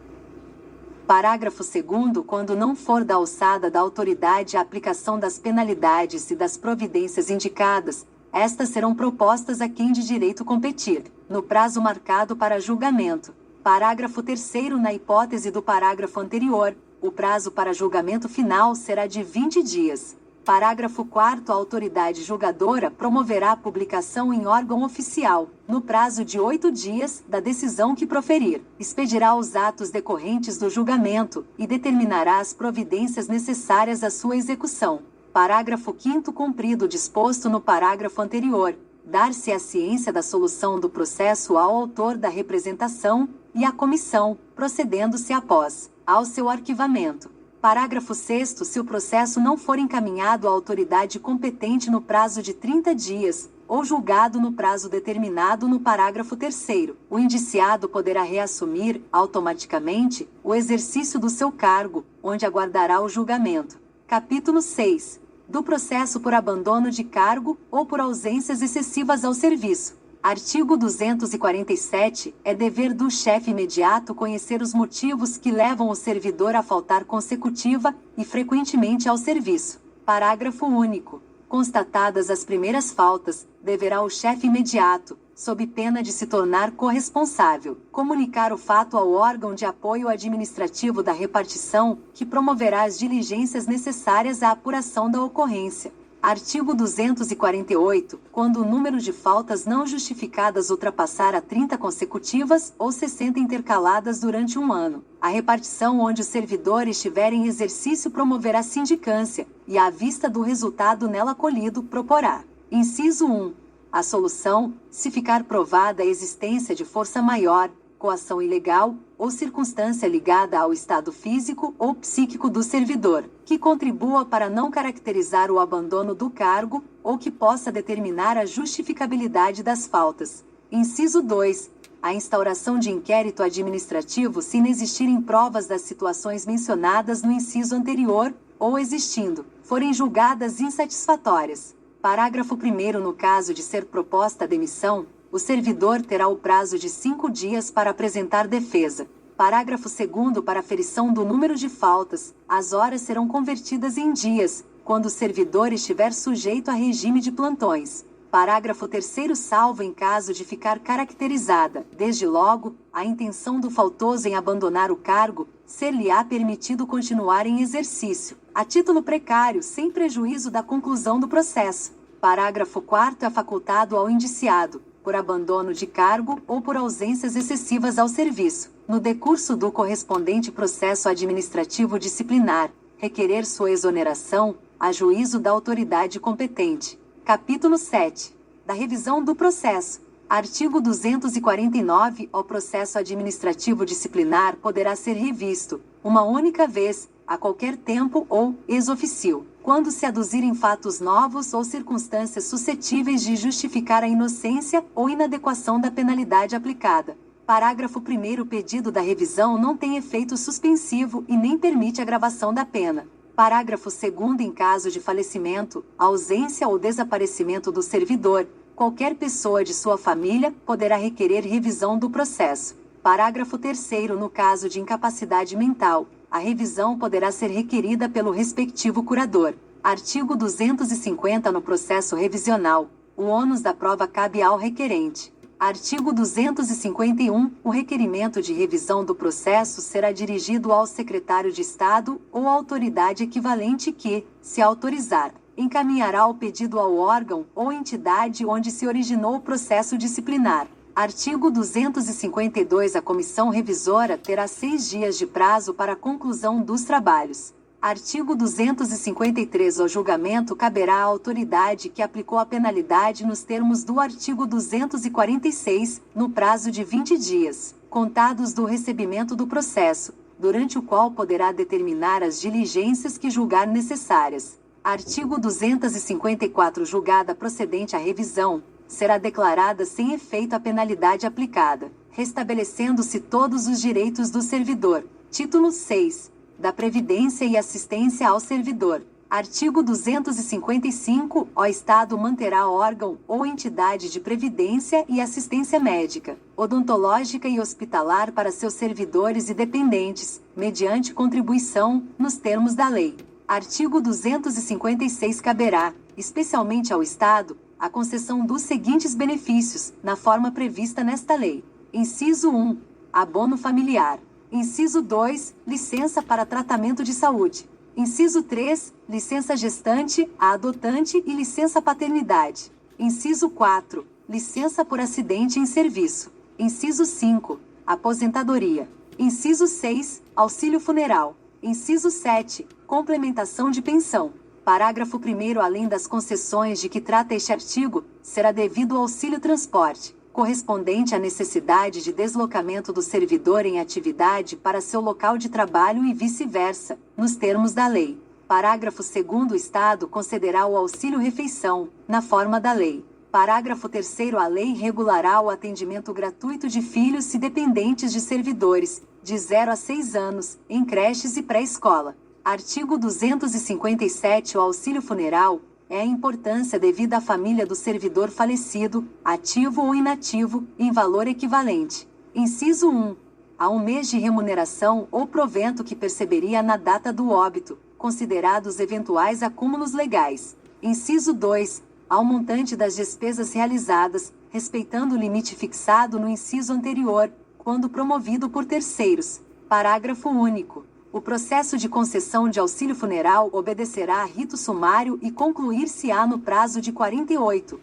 Parágrafo 2º. Quando não for da alçada da autoridade a aplicação das penalidades e das providências indicadas, estas serão propostas a quem de direito competir, no prazo marcado para julgamento. Parágrafo 3º. Na hipótese do parágrafo anterior, o prazo para julgamento final será de 20 dias. Parágrafo 4º. A autoridade julgadora promoverá a publicação em órgão oficial, no prazo de 8 dias, da decisão que proferir, expedirá os atos decorrentes do julgamento, e determinará as providências necessárias à sua execução. Parágrafo 5º. Cumprido o disposto no parágrafo anterior, dar-se a ciência da solução do processo ao autor da representação, e à comissão, procedendo-se após, ao seu arquivamento. Parágrafo 6º. Se o processo não for encaminhado à autoridade competente no prazo de 30 dias, ou julgado no prazo determinado no parágrafo 3º, o indiciado poderá reassumir, automaticamente, o exercício do seu cargo, onde aguardará o julgamento. Capítulo 6. Do processo por abandono de cargo, ou por ausências excessivas ao serviço. Artigo 247. É dever do chefe imediato conhecer os motivos que levam o servidor a faltar consecutiva e frequentemente ao serviço. Parágrafo único. Constatadas as primeiras faltas, deverá o chefe imediato, sob pena de se tornar corresponsável, comunicar o fato ao órgão de apoio administrativo da repartição, que promoverá as diligências necessárias à apuração da ocorrência. Artigo 248. Quando o número de faltas não justificadas ultrapassar a 30 consecutivas ou 60 intercaladas durante um ano, a repartição onde o servidor estiver em exercício promoverá sindicância, e à vista do resultado nela colhido, proporá. Inciso 1. A solução, se ficar provada a existência de força maior, coação ilegal ou circunstância ligada ao estado físico ou psíquico do servidor, que contribua para não caracterizar o abandono do cargo ou que possa determinar a justificabilidade das faltas. Inciso 2. A instauração de inquérito administrativo se inexistirem provas das situações mencionadas no inciso anterior, ou existindo, forem julgadas insatisfatórias. Parágrafo 1º. No caso de ser proposta a demissão, o servidor terá o prazo de 5 dias para apresentar defesa. Parágrafo 2º. Para aferição do número de faltas, as horas serão convertidas em dias, quando o servidor estiver sujeito a regime de plantões. Parágrafo 3º. Salvo em caso de ficar caracterizada, desde logo, a intenção do faltoso em abandonar o cargo, ser-lhe-á permitido continuar em exercício, a título precário, sem prejuízo da conclusão do processo. Parágrafo 4º. É facultado ao indiciado, por abandono de cargo ou por ausências excessivas ao serviço, no decurso do correspondente processo administrativo disciplinar, requerer sua exoneração, a juízo da autoridade competente. Capítulo 7. Da revisão do processo. Artigo 249. O processo administrativo disciplinar poderá ser revisto, uma única vez, a qualquer tempo ou ex officio, quando se aduzirem fatos novos ou circunstâncias suscetíveis de justificar a inocência ou inadequação da penalidade aplicada. Parágrafo 1º. O pedido da revisão não tem efeito suspensivo e nem permite agravação da pena. Parágrafo 2º. Em caso de falecimento, ausência ou desaparecimento do servidor, qualquer pessoa de sua família poderá requerer revisão do processo. Parágrafo 3º. No caso de incapacidade mental, a revisão poderá ser requerida pelo respectivo curador. Artigo 250. No processo revisional, o ônus da prova cabe ao requerente. Artigo 251. O requerimento de revisão do processo será dirigido ao secretário de Estado ou à autoridade equivalente que, se autorizar, encaminhará o pedido ao órgão ou entidade onde se originou o processo disciplinar. Artigo 252. A comissão revisora terá 6 dias de prazo para a conclusão dos trabalhos. Artigo 253. O julgamento caberá à autoridade que aplicou a penalidade nos termos do artigo 246, no prazo de 20 dias, contados do recebimento do processo, durante o qual poderá determinar as diligências que julgar necessárias. Artigo 254. Julgada procedente a revisão, será declarada sem efeito a penalidade aplicada, restabelecendo-se todos os direitos do servidor. Título 6. Da Previdência e Assistência ao Servidor. Artigo 255. O Estado manterá órgão ou entidade de previdência e assistência médica, odontológica e hospitalar para seus servidores e dependentes, mediante contribuição, nos termos da lei. Artigo 256. Caberá, especialmente ao Estado, a concessão dos seguintes benefícios, na forma prevista nesta lei. Inciso 1. Abono familiar. Inciso 2. Licença para tratamento de saúde. Inciso 3. Licença gestante, a adotante e licença paternidade. Inciso 4. Licença por acidente em serviço. Inciso 5. Aposentadoria. Inciso 6. Auxílio funeral. Inciso 7. Complementação de pensão. Parágrafo 1º. Além das concessões de que trata este artigo, será devido o auxílio transporte, correspondente à necessidade de deslocamento do servidor em atividade para seu local de trabalho e vice-versa, nos termos da lei. Parágrafo 2º. O Estado concederá o auxílio-refeição, na forma da lei. Parágrafo 3º. A lei regulará o atendimento gratuito de filhos e dependentes de servidores, de 0 a 6 anos, em creches e pré-escola. Artigo 257. O auxílio funeral é a importância devida à família do servidor falecido, ativo ou inativo, em valor equivalente. Inciso 1. A 1 mês de remuneração ou provento que perceberia na data do óbito, considerados eventuais acúmulos legais. Inciso 2. Ao montante das despesas realizadas, respeitando o limite fixado no inciso anterior, quando promovido por terceiros. Parágrafo único. O processo de concessão de auxílio funeral obedecerá a rito sumário e concluir-se-á no prazo de 48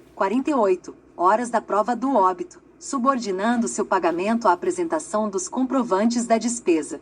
horas da prova do óbito, subordinando-se o pagamento à apresentação dos comprovantes da despesa.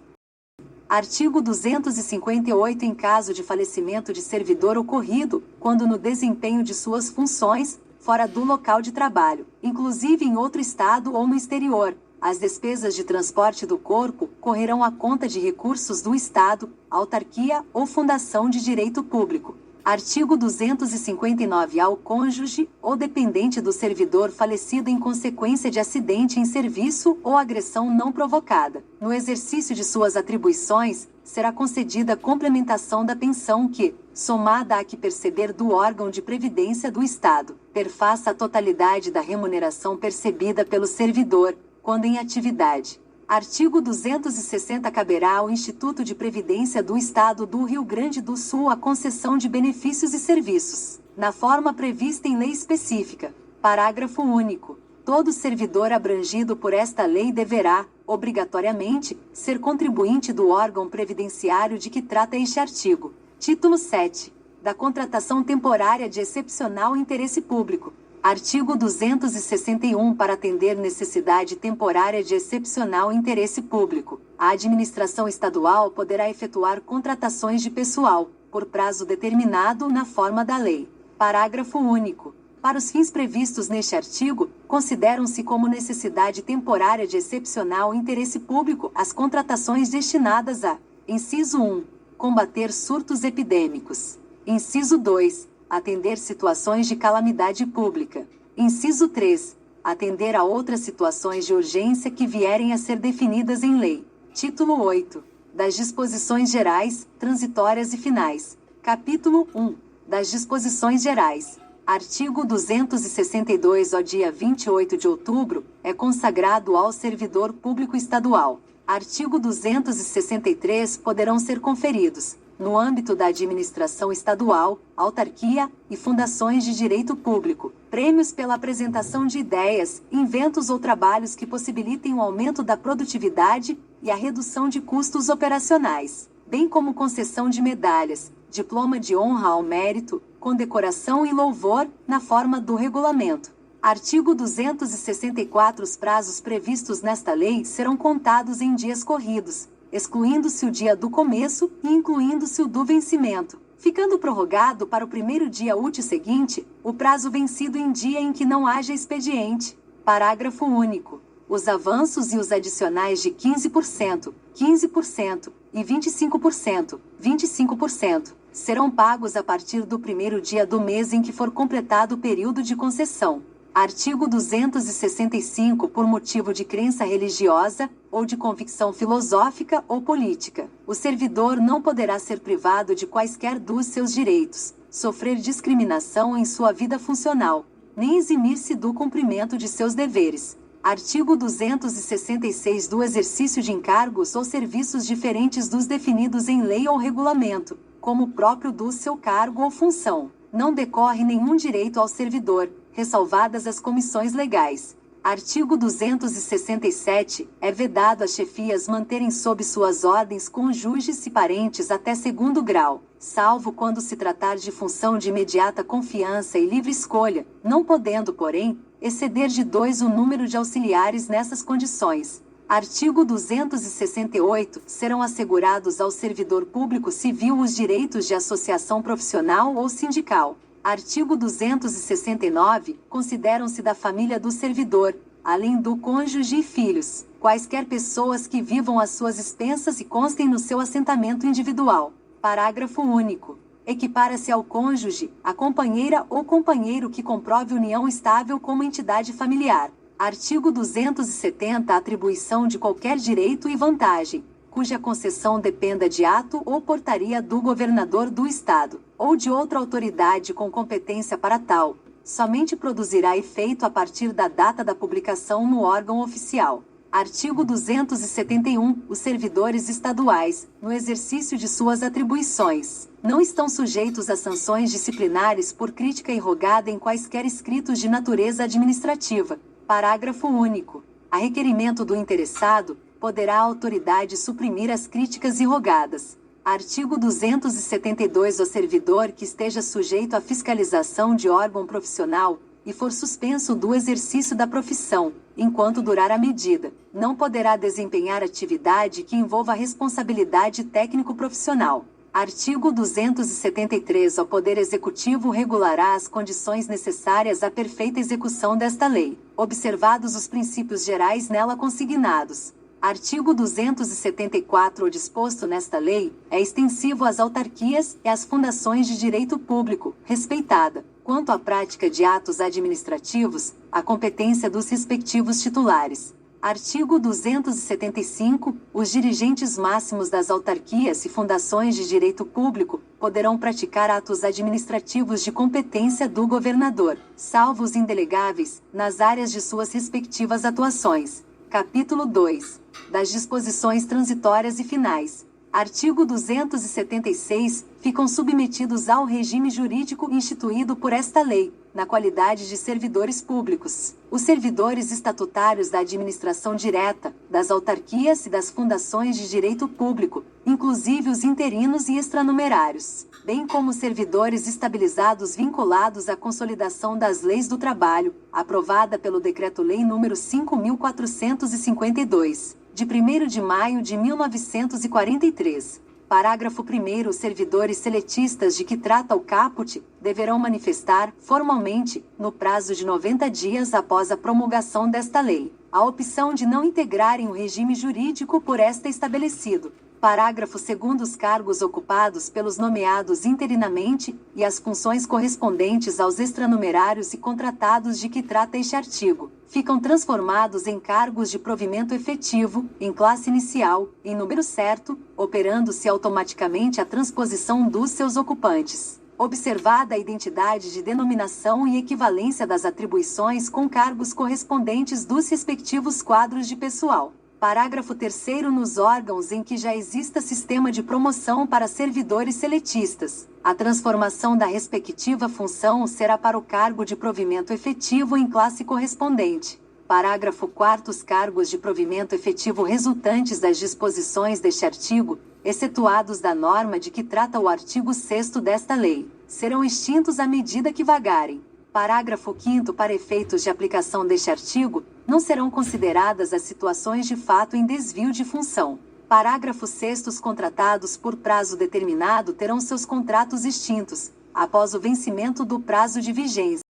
Artigo 258. Em caso de falecimento de servidor ocorrido, quando no desempenho de suas funções, fora do local de trabalho, inclusive em outro estado ou no exterior, As despesas de transporte do corpo correrão à conta de recursos do Estado, autarquia ou fundação de direito público. Artigo 259. Ao cônjuge ou dependente do servidor falecido em consequência de acidente em serviço ou agressão não provocada, no exercício de suas atribuições, será concedida complementação da pensão que, somada à que perceber do órgão de previdência do Estado, perfaça a totalidade da remuneração percebida pelo servidor, quando em atividade. Artigo 260. Caberá ao Instituto de Previdência do Estado do Rio Grande do Sul a concessão de benefícios e serviços, na forma prevista em lei específica. Parágrafo único. Todo servidor abrangido por esta lei deverá, obrigatoriamente, ser contribuinte do órgão previdenciário de que trata este artigo. Título 7. Da contratação temporária de excepcional interesse público. Artigo 261. Para atender necessidade temporária de excepcional interesse público, a administração estadual poderá efetuar contratações de pessoal, por prazo determinado na forma da lei. Parágrafo único. Para os fins previstos neste artigo, consideram-se como necessidade temporária de excepcional interesse público as contratações destinadas a: inciso 1. Combater surtos epidêmicos. Inciso 2. Atender situações de calamidade pública. Inciso 3. Atender a outras situações de urgência que vierem a ser definidas em lei. Título 8. Das disposições gerais, transitórias e finais. Capítulo 1. Das disposições gerais. Artigo 262. O dia 28 de outubro é consagrado ao servidor público estadual. Artigo 263. Poderão ser conferidos, no âmbito da administração estadual, autarquia e fundações de direito público, prêmios pela apresentação de ideias, inventos ou trabalhos que possibilitem o aumento da produtividade e a redução de custos operacionais, bem como concessão de medalhas, diploma de honra ao mérito, condecoração e louvor, na forma do regulamento. Artigo 264. Os prazos previstos nesta lei serão contados em dias corridos, excluindo-se o dia do começo e incluindo-se o do vencimento, ficando prorrogado para o primeiro dia útil seguinte, o prazo vencido em dia em que não haja expediente. Parágrafo único. Os avanços e os adicionais de 15%, 15% e 25%, 25%, serão pagos a partir do primeiro dia do mês em que for completado o período de concessão. Artigo 265. Por motivo de crença religiosa, ou de convicção filosófica ou política, o servidor não poderá ser privado de quaisquer dos seus direitos, sofrer discriminação em sua vida funcional, nem eximir-se do cumprimento de seus deveres. Artigo 266. Do exercício de encargos ou serviços diferentes dos definidos em lei ou regulamento, como próprio do seu cargo ou função, não decorre nenhum direito ao servidor, ressalvadas as comissões legais. Artigo 267. É vedado às chefias manterem sob suas ordens cônjuges e parentes até segundo grau, salvo quando se tratar de função de imediata confiança e livre escolha, não podendo, porém, exceder de 2 o número de auxiliares nessas condições. Artigo 268. Serão assegurados ao servidor público civil os direitos de associação profissional ou sindical. Artigo 269. Consideram-se da família do servidor, além do cônjuge e filhos, quaisquer pessoas que vivam às suas expensas e constem no seu assentamento individual. Parágrafo único. Equipara-se ao cônjuge, a companheira ou companheiro que comprove união estável como entidade familiar. Artigo 270. A atribuição de qualquer direito e vantagem, cuja concessão dependa de ato ou portaria do governador do Estado, ou de outra autoridade com competência para tal, somente produzirá efeito a partir da data da publicação no órgão oficial. Artigo 271. Os servidores estaduais, no exercício de suas atribuições, não estão sujeitos a sanções disciplinares por crítica irrogada em quaisquer escritos de natureza administrativa. Parágrafo único. A requerimento do interessado, poderá a autoridade suprimir as críticas irrogadas. Artigo 272. O servidor que esteja sujeito à fiscalização de órgão profissional, e for suspenso do exercício da profissão, enquanto durar a medida, não poderá desempenhar atividade que envolva responsabilidade técnico-profissional. Artigo 273. O Poder Executivo regulará as condições necessárias à perfeita execução desta lei, observados os princípios gerais nela consignados. Artigo 274. O disposto nesta lei é extensivo às autarquias e às fundações de direito público, respeitada, quanto à prática de atos administrativos, a competência dos respectivos titulares. Artigo 275. Os dirigentes máximos das autarquias e fundações de direito público poderão praticar atos administrativos de competência do governador, salvo os indelegáveis, nas áreas de suas respectivas atuações. Capítulo 2. Das disposições transitórias e finais. Artigo 276. Ficam submetidos ao regime jurídico instituído por esta lei, na qualidade de servidores públicos, os servidores estatutários da administração direta, das autarquias e das fundações de direito público, inclusive os interinos e extranumerários, bem como os servidores estabilizados vinculados à consolidação das leis do trabalho, aprovada pelo Decreto-Lei nº 5.452, de 1º de maio de 1943. Parágrafo 1º. Os servidores seletistas de que trata o caput deverão manifestar, formalmente, no prazo de 90 dias após a promulgação desta lei, a opção de não integrarem o regime jurídico por esta estabelecido. Parágrafo 2º. Os cargos ocupados pelos nomeados interinamente e as funções correspondentes aos extranumerários e contratados de que trata este artigo ficam transformados em cargos de provimento efetivo, em classe inicial, em número certo, operando-se automaticamente a transposição dos seus ocupantes, observada a identidade de denominação e equivalência das atribuições com cargos correspondentes dos respectivos quadros de pessoal. Parágrafo 3º. Nos órgãos em que já exista sistema de promoção para servidores seletistas, a transformação da respectiva função será para o cargo de provimento efetivo em classe correspondente. Parágrafo 4º. Os cargos de provimento efetivo resultantes das disposições deste artigo, excetuados da norma de que trata o artigo 6º desta lei, serão extintos à medida que vagarem. Parágrafo 5º. Para efeitos de aplicação deste artigo, não serão consideradas as situações de fato em desvio de função. Parágrafo 6º. Os contratados por prazo determinado terão seus contratos extintos, após o vencimento do prazo de vigência.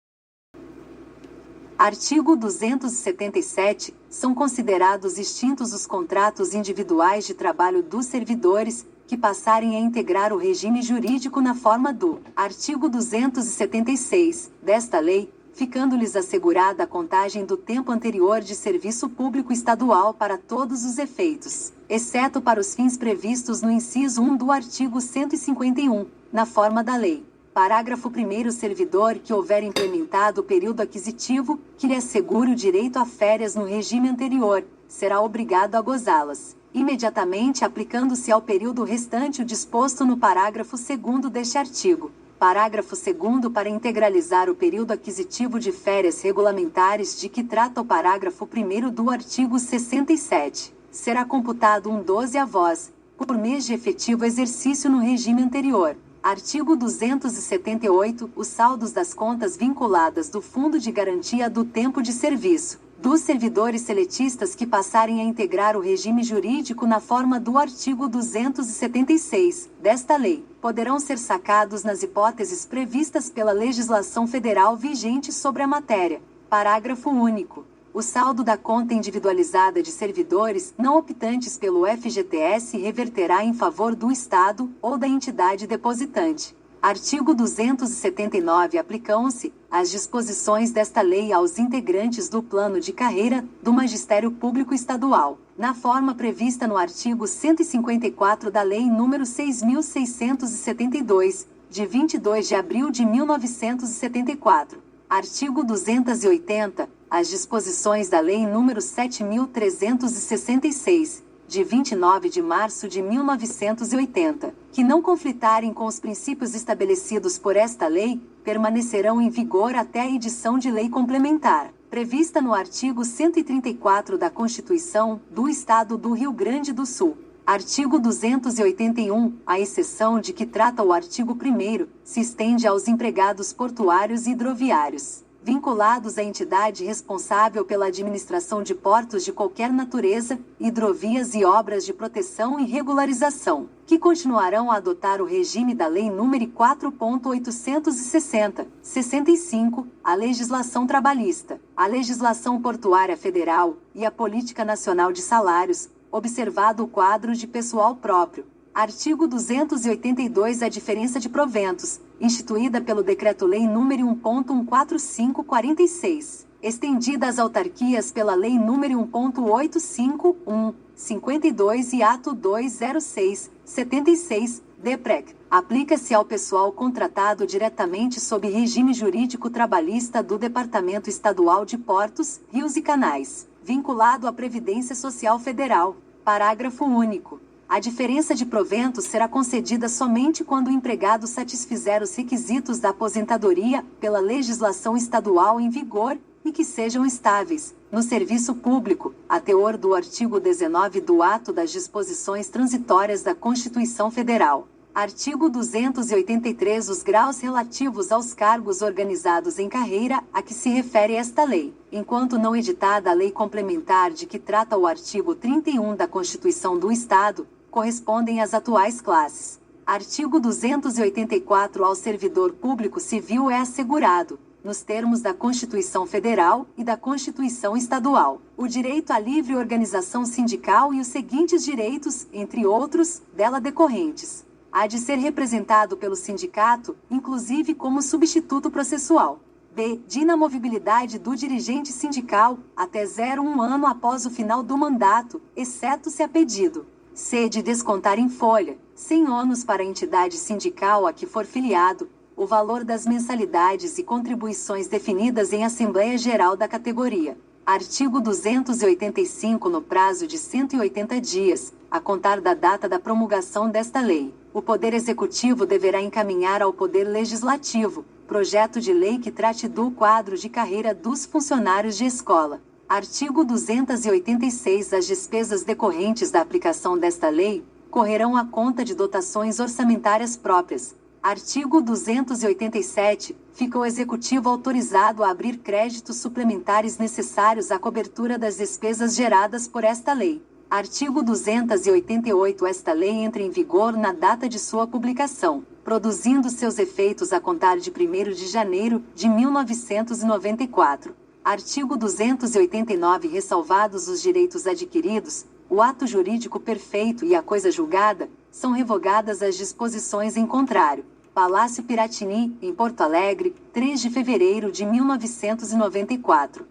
Artigo 277. São considerados extintos os contratos individuais de trabalho dos servidores que passarem a integrar o regime jurídico na forma do artigo 276 desta lei, ficando-lhes assegurada a contagem do tempo anterior de serviço público estadual para todos os efeitos, exceto para os fins previstos no inciso 1 do artigo 151, na forma da lei. Parágrafo 1º. O servidor que houver implementado o período aquisitivo que lhe assegure o direito a férias no regime anterior, será obrigado a gozá-las, imediatamente aplicando-se ao período restante o disposto no parágrafo 2º deste artigo. Parágrafo 2º. Para integralizar o período aquisitivo de férias regulamentares de que trata o parágrafo 1º do artigo 67, será computado um 12 avós, por mês de efetivo exercício no regime anterior. Artigo 278. Os saldos das contas vinculadas do Fundo de Garantia do Tempo de Serviço dos servidores seletistas que passarem a integrar o regime jurídico na forma do artigo 276 desta lei, poderão ser sacados nas hipóteses previstas pela legislação federal vigente sobre a matéria. Parágrafo único. O saldo da conta individualizada de servidores não optantes pelo FGTS reverterá em favor do Estado ou da entidade depositante. Artigo 279. Aplicam-se as disposições desta lei aos integrantes do plano de carreira do Magistério Público Estadual, na forma prevista no artigo 154 da Lei nº 6.672, de 22 de abril de 1974. Artigo 280. As disposições da Lei nº 7.366, de 29 de março de 1980, que não conflitarem com os princípios estabelecidos por esta lei, permanecerão em vigor até a edição de lei complementar, prevista no artigo 134 da Constituição do Estado do Rio Grande do Sul. Artigo 281. A exceção de que trata o artigo 1º, se estende aos empregados portuários e hidroviários, vinculados à entidade responsável pela administração de portos de qualquer natureza, hidrovias e obras de proteção e regularização, que continuarão a adotar o regime da Lei nº 4.860/65, a legislação trabalhista, a legislação portuária federal e a Política Nacional de Salários, observado o quadro de pessoal próprio. Artigo 282. A diferença de proventos, instituída pelo Decreto-Lei nº 1.14546, estendida às autarquias pela Lei nº 1.851/52 e Ato 206/76, DPREC, aplica-se ao pessoal contratado diretamente sob regime jurídico trabalhista do Departamento Estadual de Portos, Rios e Canais, vinculado à Previdência Social Federal. Parágrafo único. A diferença de proventos será concedida somente quando o empregado satisfizer os requisitos da aposentadoria pela legislação estadual em vigor e que sejam estáveis, no serviço público, a teor do artigo 19 do Ato das Disposições Transitórias da Constituição Federal. Artigo 283. Os graus relativos aos cargos organizados em carreira a que se refere esta lei, enquanto não editada a lei complementar de que trata o artigo 31 da Constituição do Estado, correspondem às atuais classes. Artigo 284. Ao servidor público civil é assegurado, nos termos da Constituição Federal e da Constituição Estadual, o direito à livre organização sindical e os seguintes direitos, entre outros, dela decorrentes. Há de ser representado pelo sindicato, inclusive como substituto processual. B. De inamovibilidade do dirigente sindical, até 1 ano após o final do mandato, exceto se a pedido. C. De descontar em folha, sem ônus para a entidade sindical a que for filiado, o valor das mensalidades e contribuições definidas em Assembleia Geral da categoria. Artigo 285. No prazo de 180 dias, a contar da data da promulgação desta lei, o Poder Executivo deverá encaminhar ao Poder Legislativo projeto de lei que trate do quadro de carreira dos funcionários de escola. Artigo 286. As despesas decorrentes da aplicação desta lei correrão à conta de dotações orçamentárias próprias. Artigo 287. Fica o Executivo autorizado a abrir créditos suplementares necessários à cobertura das despesas geradas por esta lei. Artigo 288. Esta lei entra em vigor na data de sua publicação, produzindo seus efeitos a contar de 1º de janeiro de 1994. Artigo 289. Ressalvados os direitos adquiridos, o ato jurídico perfeito e a coisa julgada, são revogadas as disposições em contrário. Palácio Piratini, em Porto Alegre, 3 de fevereiro de 1994.